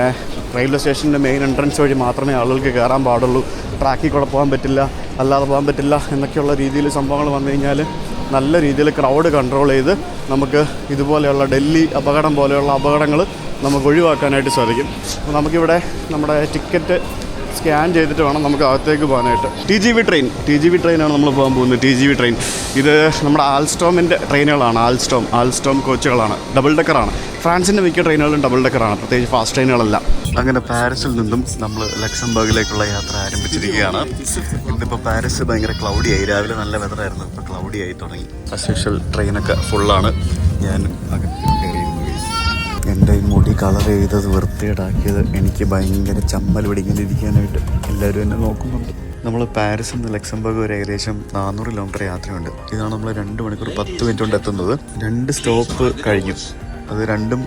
റെയിൽവേ സ്റ്റേഷൻ്റെ മെയിൻ എൻട്രൻസ് വഴി മാത്രമേ ആളുകൾക്ക് കയറാൻ പാടുള്ളൂ, ട്രാക്കിൽ കൂടെ പോകാൻ പറ്റില്ല, അല്ലാതെ പോകാൻ പറ്റില്ല എന്നൊക്കെയുള്ള രീതിയിൽ സംഭവങ്ങൾ വന്നു കഴിഞ്ഞാൽ നല്ല രീതിയിൽ ക്രൗഡ് കൺട്രോൾ ചെയ്ത് നമുക്ക് ഇതുപോലെയുള്ള ഡൽഹി അപകടം പോലെയുള്ള അപകടങ്ങൾ നമുക്ക് ഒഴിവാക്കാനായിട്ട് സാധിക്കും. അപ്പോൾ നമുക്കിവിടെ നമ്മുടെ ടിക്കറ്റ് സ്കാൻ ചെയ്തിട്ട് വേണം നമുക്ക് അകത്തേക്ക് പോകാനായിട്ട്. ടി ജി വി ട്രെയിനാണ് നമ്മൾ പോകാൻ പോകുന്നത്. TGV ട്രെയിൻ ഇത് നമ്മുടെ ആൽസ്റ്റോമിൻ്റെ ട്രെയിനുകളാണ്. ആൽസ്റ്റോം കോച്ചുകളാണ്, ഡബിൾ ഡെക്കറാണ്. ഫ്രാൻസിൻ്റെ മിക്ക ട്രെയിനുകളും ഡബിൾ ഡെക്കറാണ്, പ്രത്യേകിച്ച് ഫാസ്റ്റ് ട്രെയിനുകളല്ല. അങ്ങനെ പാരീസിൽ നിന്നും നമ്മൾ ലക്സംബർഗിലേക്കുള്ള യാത്ര ആരംഭിച്ചിരിക്കുകയാണ്. ഇന്നിപ്പോൾ പാരീസ് ഭയങ്കര ക്ലൗഡിയായി. രാവിലെ നല്ല വെതറായിരുന്നു, ഇപ്പോൾ ക്ലൗഡിയായി തുടങ്ങി. അസ്യൂഷ്വൽ ട്രെയിനൊക്കെ ഫുള്ളാണ്. ഞാൻ എൻ്റെ ഈ മുടി കളർ ചെയ്തത് വൃത്തികേടാക്കിയത് എനിക്ക് ഭയങ്കര ചമ്മൽ പിടിക്കാനിരിക്കാനായിട്ട് എല്ലാവരും എന്നെ നോക്കുന്നുണ്ട്. നമ്മൾ പാരീസിൽ നിന്ന് ലക്സംബർഗ് വരെ ഏകദേശം 400 കിലോമീറ്റർ യാത്രയുണ്ട്. ഇതാണ് നമ്മൾ 2 മണിക്കൂർ 10 മിനിറ്റ് കൊണ്ട് എത്തുന്നത്. 2 സ്റ്റോപ്പ് കഴിഞ്ഞു. അത് രണ്ടും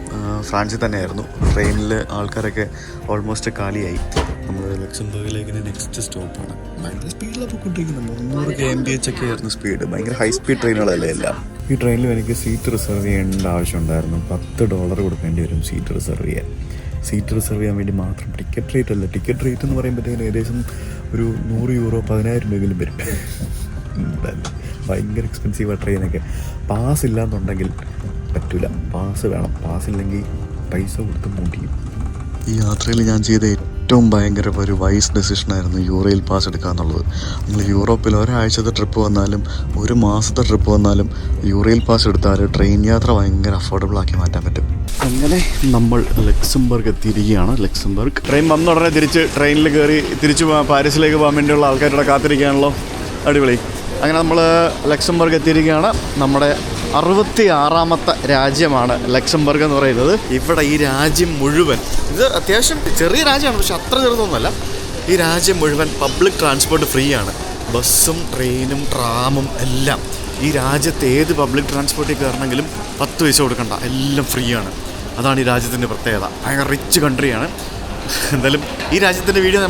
ഫ്രാൻസിൽ തന്നെയായിരുന്നു. ട്രെയിനിൽ ആൾക്കാരൊക്കെ ഓൾമോസ്റ്റ് കാലിയായി. നമ്മൾ ലക്സംബർഗിലേക്ക് നെക്സ്റ്റ് സ്റ്റോപ്പാണ്. ഭയങ്കര സ്പീഡിലാണ് പോയിക്കൊണ്ടിരിക്കുന്നത്. 300 km/h ഒക്കെ ആയിരുന്നു സ്പീഡ്. ഭയങ്കര ഹൈ സ്പീഡ് ട്രെയിനുകളല്ലേ എല്ലാം. ഈ ട്രെയിനിൽ എനിക്ക് സീറ്റ് റിസർവ് ചെയ്യേണ്ട ആവശ്യമുണ്ടായിരുന്നു. $10 കൊടുക്കേണ്ടി വരും സീറ്റ് റിസർവ് ചെയ്യാൻ. സീറ്റ് റിസർവ് ചെയ്യാൻ വേണ്ടി മാത്രം. ടിക്കറ്റ് റേറ്റ് അല്ല. ടിക്കറ്റ് റേറ്റ് എന്ന് പറയുമ്പോഴത്തേക്കും ഏകദേശം ഒരു €100 10,000 രൂപയെങ്കിലും വരും. ഭയങ്കര എക്സ്പെൻസീവാണ് ട്രെയിനൊക്കെ. പാസ് ഇല്ലാന്നുണ്ടെങ്കിൽ പറ്റില്ല, പാസ് വേണം. പാസ് ഇല്ലെങ്കിൽ പൈസ കൊടുത്ത് മുടിയും. ഈ യാത്രയിൽ ഞാൻ ചെയ്ത ഏറ്റവും ഭയങ്കര ഒരു വൈസ് ഡെസിഷനായിരുന്നു യൂറോയിൽ പാസ് എടുക്കുക എന്നുള്ളത്. നിങ്ങൾ യൂറോപ്പിൽ ഒരാഴ്ചത്തെ ട്രിപ്പ് വന്നാലും 1 മാസത്തെ ട്രിപ്പ് വന്നാലും യൂറോയിൽ പാസ് എടുത്താൽ ട്രെയിൻ യാത്ര ഭയങ്കര അഫോർഡബിൾ ആക്കി മാറ്റാൻ പറ്റും. അങ്ങനെ നമ്മൾ ലക്സംബർഗ് എത്തിയിരിക്കുകയാണ്. ലക്സംബർഗ് ട്രെയിൻ വന്ന ഉടനെ ട്രെയിനിൽ കയറി തിരിച്ച് പാരീസിലേക്ക് പോകാൻ വേണ്ടിയുള്ള ആൾക്കാരുടെ കാത്തിരിക്കുകയാണല്ലോ. അടിപൊളി. അങ്ങനെ നമ്മൾ ലക്സംബർഗ് എത്തിയിരിക്കുകയാണ്. നമ്മുടെ 66ാമത്തെ രാജ്യമാണ് ലക്സംബർഗ് എന്ന് പറയുന്നത്. ഇവിടെ ഈ രാജ്യം മുഴുവൻ, ഇത് അത്യാവശ്യം ചെറിയ രാജ്യമാണ്, പക്ഷെ അത്ര ചെറുതൊന്നുമല്ല. ഈ രാജ്യം മുഴുവൻ പബ്ലിക് ട്രാൻസ്പോർട്ട് ഫ്രീ ആണ്. ബസ്സും ട്രെയിനും ട്രാമും എല്ലാം. ഈ രാജ്യത്ത് ഏത് പബ്ലിക് ട്രാൻസ്പോർട്ടിൽ കയറണമെങ്കിലും 10 പൈസ കൊടുക്കണ്ട, എല്ലാം ഫ്രീ ആണ്. അതാണ് ഈ രാജ്യത്തിൻ്റെ പ്രത്യേകത. ഭയങ്കര റിച്ച് കൺട്രിയാണ്. എന്തായാലും ഈ രാജ്യത്തിൻ്റെ വീഡിയോ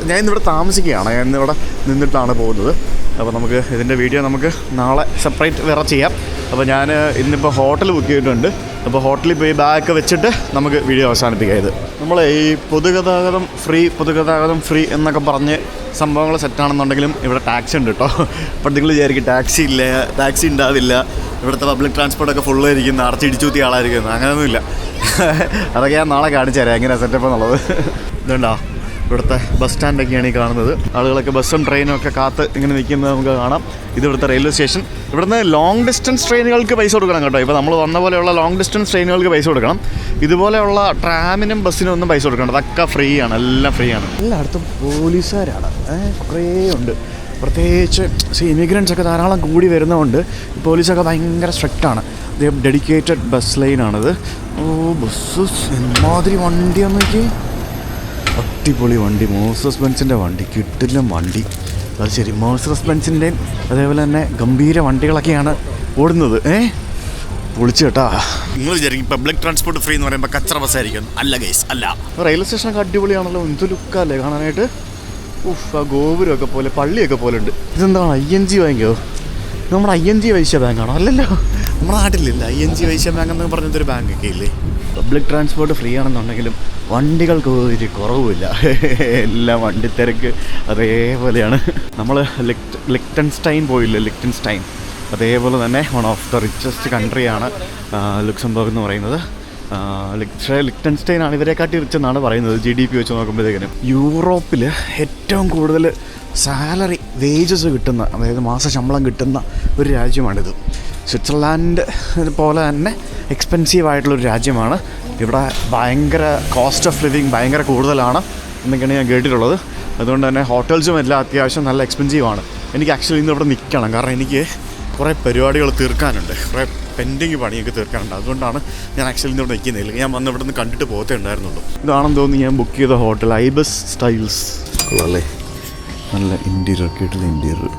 ഞാൻ ഇന്നിവിടെ താമസിക്കുകയാണ്. ഞാൻ ഇന്നിവിടെ നിന്നിട്ടാണ് പോകുന്നത്. അപ്പോൾ നമുക്ക് ഇതിൻ്റെ വീഡിയോ നമുക്ക് നാളെ സെപ്പറേറ്റ് വേറെ ചെയ്യാം. അപ്പോൾ ഞാൻ ഇന്നിപ്പോൾ ഹോട്ടൽ ബുക്ക് ചെയ്തിട്ടുണ്ട്. അപ്പോൾ ഹോട്ടലിൽ പോയി ബാഗൊക്കെ വെച്ചിട്ട് നമുക്ക് വീഡിയോ അവസാനിപ്പിക്കാം. ഇത് നമ്മൾ ഈ പൊതുഗതാഗതം ഫ്രീ എന്നൊക്കെ പറഞ്ഞ് സംഭവങ്ങൾ സെറ്റാണെന്നുണ്ടെങ്കിലും ഇവിടെ ടാക്സി ഉണ്ട് കേട്ടോ. അപ്പോൾ നിങ്ങൾ വിചാരിക്കും ടാക്സി ഉണ്ടാവില്ല, ഇവിടുത്തെ പബ്ലിക് ട്രാൻസ്പോർട്ടൊക്കെ ഫുള്ളായിരിക്കും, അടച്ചിടിച്ചൂത്തിയ ആളായിരിക്കും. അങ്ങനെയൊന്നുമില്ല. അതൊക്കെ ഞാൻ നാളെ കാണിച്ചു തരാം എങ്ങനെയാണ് സെറ്റപ്പ് എന്നുള്ളത്. ഇതുണ്ടോ ഇവിടുത്തെ ബസ് സ്റ്റാൻഡൊക്കെയാണ് ഈ കാണുന്നത്. ആളുകളൊക്കെ ബസ്സും ട്രെയിനും ഒക്കെ കാത്ത് ഇങ്ങനെ നിൽക്കുന്നത് നമുക്ക് കാണാം. ഇത് ഇവിടുത്തെ റെയിൽവേ സ്റ്റേഷൻ. ഇവിടുന്ന് ലോങ് ഡിസ്റ്റൻസ് ട്രെയിനുകൾക്ക് പൈസ കൊടുക്കണം കേട്ടോ. ഇപ്പോൾ നമ്മൾ വന്ന പോലെയുള്ള ലോങ് ഡിസ്റ്റൻസ് ട്രെയിനുകൾക്ക് പൈസ കൊടുക്കണം. ഇതുപോലെയുള്ള ട്രാമിനും ബസ്സിനും ഒന്നും പൈസ കൊടുക്കണം. അതൊക്കെ ഫ്രീ ആണ്, എല്ലാം ഫ്രീ ആണ്. എല്ലായിടത്തും പോലീസുകാരാണ്, കുറേ ഉണ്ട്. പ്രത്യേകിച്ച് ഇമിഗ്രൻസ് ഒക്കെ ധാരാളം കൂടി വരുന്നതുകൊണ്ട് പോലീസൊക്കെ ഭയങ്കര സ്ട്രിക്റ്റാണ്. ഡെഡിക്കേറ്റഡ് ബസ് ലൈനാണിത്. ബസ് എന്മാതിരി വണ്ടിയാന്ന് നോക്കി, അടിപൊളി വണ്ടി. മെഴ്സീഡസ് ബെൻസിൻ്റെ വണ്ടി, കിട്ടില്ല വണ്ടി. അത് ശരി, മെഴ്സീഡസ് ബെൻസിൻ്റെയും അതേപോലെ തന്നെ ഗംഭീര വണ്ടികളൊക്കെയാണ് ഓടുന്നത്. പൊളിച്ചു കേട്ടാ. നിങ്ങൾ വിചാരിക്കും പബ്ലിക് ട്രാൻസ്പോർട്ട് ഫ്രീ എന്ന് പറയുമ്പോൾ കച്ചറ ബസ്സായിരിക്കും. അല്ല ഗൈസ്, അല്ല. റെയിൽവേ സ്റ്റേഷനൊക്കെ അടിപൊളിയാണല്ലോ. എന്ത് ലുക്കല്ലേ കാണാനായിട്ട്. ആ ഗോപുരമൊക്കെ പോലെ, പള്ളിയൊക്കെ പോലെ ഉണ്ട്. ഇതെന്താണ് ING ബാങ്കോ? നമ്മുടെ ING വൈശ്യ ബാങ്കാണോ? അല്ലല്ലോ, നമ്മുടെ നാട്ടിലില്ല ING വൈശ്യ ബാങ്ക് എന്ന് പറഞ്ഞൊരു ബാങ്കൊക്കെ ഇല്ലേ. പബ്ലിക് ട്രാൻസ്പോർട്ട് ഫ്രീ ആണെന്നുണ്ടെങ്കിലും വണ്ടികൾക്ക് ഒരു കുറവുമില്ല. എല്ലാം വണ്ടി തിരക്ക് അതേപോലെയാണ്. നമ്മൾ ലിക്റ്റൻസ്റ്റൈൻ പോയില്ലേ, ലിക്റ്റൻസ്റ്റൈൻ, അതേപോലെ തന്നെ വൺ ഓഫ് ദ റിച്ചസ്റ്റ് കൺട്രിയാണ് ലക്സംബർഗ് എന്ന് പറയുന്നത്. ലിക്റ്റൻസ്റ്റൈൻ ആണ് ഇവരെക്കാട്ടി റിച്ച് എന്നാണ് പറയുന്നത് GDP വെച്ച് നോക്കുമ്പോഴത്തേക്കിനും. യൂറോപ്പിൽ ഏറ്റവും കൂടുതൽ സാലറി വേജസ് കിട്ടുന്ന, അതായത് മാസശമ്പളം കിട്ടുന്ന ഒരു രാജ്യമാണിത്. സ്വിറ്റ്സർലാൻഡ് പോലെ തന്നെ എക്സ്പെൻസീവ് ആയിട്ടുള്ളൊരു രാജ്യമാണ്. ഇവിടെ ഭയങ്കര കോസ്റ്റ് ഓഫ് ലിവിങ് ഭയങ്കര കൂടുതലാണ് എന്നൊക്കെയാണ് ഞാൻ കേട്ടിട്ടുള്ളത്. അതുകൊണ്ട് തന്നെ ഹോട്ടൽസും എല്ലാം അത്യാവശ്യം നല്ല എക്സ്പെൻസീവാണ്. എനിക്ക് ആക്ച്വലി ഇന്ന് ഇവിടെ നിൽക്കണം, കാരണം എനിക്ക് കുറേ പരിപാടികൾ തീർക്കാനുണ്ട്, കുറേ പെൻഡിങ് പണിയൊക്കെ തീർക്കാനുണ്ട്. അതുകൊണ്ടാണ് ഞാൻ ആക്ച്വലി ഇവിടെ നിൽക്കുന്നില്ല. ഞാൻ വന്ന് ഇവിടെ നിന്ന് കണ്ടിട്ട് പോകത്തേ ഉണ്ടായിരുന്നുള്ളൂ. ഇതാണെന്ന് തോന്നി ഞാൻ ബുക്ക് ചെയ്ത ഹോട്ടൽ ഐബസ് സ്റ്റൈൽസ് അല്ലേ. നല്ല ഇൻറ്റീരിയർ കേട്ടുള്ള ഇൻറ്റീരിയർ.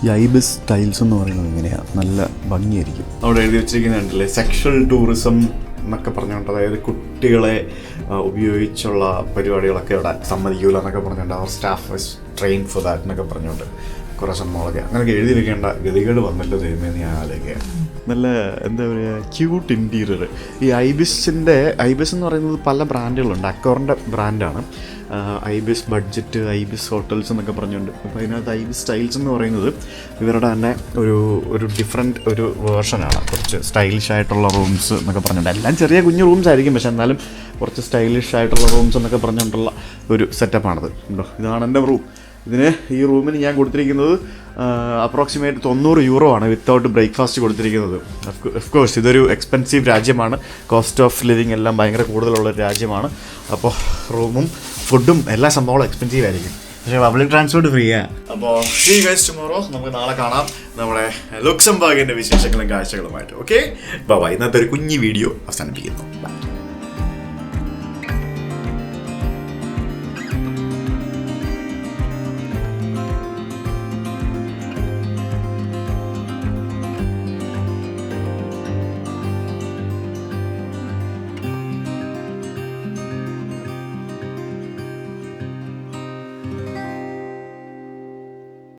ഈ ഐബസ് സ്റ്റൈൽസ് എന്ന് പറയുന്നത് എങ്ങനെയാണ്, നല്ല ഭംഗിയായിരിക്കും. അവിടെ എഴുതി വെച്ചിരിക്കുന്നുണ്ടല്ലേ സെക്ഷൽ ടൂറിസം എന്നൊക്കെ പറഞ്ഞുകൊണ്ട്, അതായത് കുട്ടികളെ ഉപയോഗിച്ചുള്ള പരിപാടികളൊക്കെ ഇവിടെ സമ്മതിക്കൂല എന്നൊക്കെ പറഞ്ഞുകൊണ്ട്, അവർ staff is train for that എന്നൊക്കെ പറഞ്ഞുകൊണ്ട് കുറേ സംഭവങ്ങളൊക്കെ അങ്ങനെയൊക്കെ എഴുതി വെക്കേണ്ട ഗതികേട് വന്നല്ലോ ദൈവമേ ഞാൻ ആലോചിക്കുക. നല്ല എന്താ പറയുക, ക്യൂട്ട് ഇൻറ്റീരിയർ. ഈ ഐബിസ് എന്ന് പറയുന്നത് പല ബ്രാൻഡുകളുണ്ട്. അക്കോറിൻ്റെ ബ്രാൻഡാണ് ഐബിസ് ബഡ്ജറ്റ്, ഐബിസ് ഹോട്ടൽസ് എന്നൊക്കെ പറഞ്ഞുകൊണ്ട്. അപ്പോൾ അതിനകത്ത് ഐബിസ് സ്റ്റൈൽസ് എന്ന് പറയുന്നത് ഇവരുടെ തന്നെ ഒരു ഡിഫറെൻറ്റ് ഒരു വേർഷനാണ്. കുറച്ച് സ്റ്റൈലിഷ് ആയിട്ടുള്ള റൂംസ് എന്നൊക്കെ പറഞ്ഞുകൊണ്ട്, എല്ലാം ചെറിയ കുഞ്ഞു റൂംസ് ആയിരിക്കും, പക്ഷെ എന്നാലും കുറച്ച് സ്റ്റൈലിഷ് ആയിട്ടുള്ള റൂംസ് എന്നൊക്കെ പറഞ്ഞുകൊണ്ടുള്ള ഒരു സെറ്റപ്പാണത്. ഉണ്ടോ, ഇതാണ് എൻ്റെ റൂം. ഈ റൂമിന് ഞാൻ കൊടുത്തിരിക്കുന്നത് അപ്രോക്സിമേറ്റ് €90 ആണ് വിത്തൗട്ട് ബ്രേക്ക്ഫാസ്റ്റ് കൊടുത്തിരിക്കുന്നത്. ഓഫ്കോഴ്സ് ഇതൊരു എക്സ്പെൻസീവ് രാജ്യമാണ്, കോസ്റ്റ് ഓഫ് ലിവിങ് എല്ലാം ഭയങ്കര കൂടുതലുള്ളൊരു രാജ്യമാണ്. അപ്പോൾ റൂമും ഫുഡും എല്ലാ സംഭവങ്ങളും എക്സ്പെൻസീവ് ആയിരിക്കും, പക്ഷേ പബ്ലിക് ട്രാൻസ്പോർട്ട് ഫ്രീ ആണ്. അപ്പോൾ സീ യു ഗൈസ് ടുമോറോ. നമുക്ക് നാളെ കാണാം നമ്മുടെ ലുക്സംബർഗിൻ്റെ വിശേഷങ്ങളും കാഴ്ചകളുമായിട്ട്. Okay, by. ഇന്നത്തെ ഒരു കുഞ്ഞു വീഡിയോ അവസാനിപ്പിക്കുന്നു.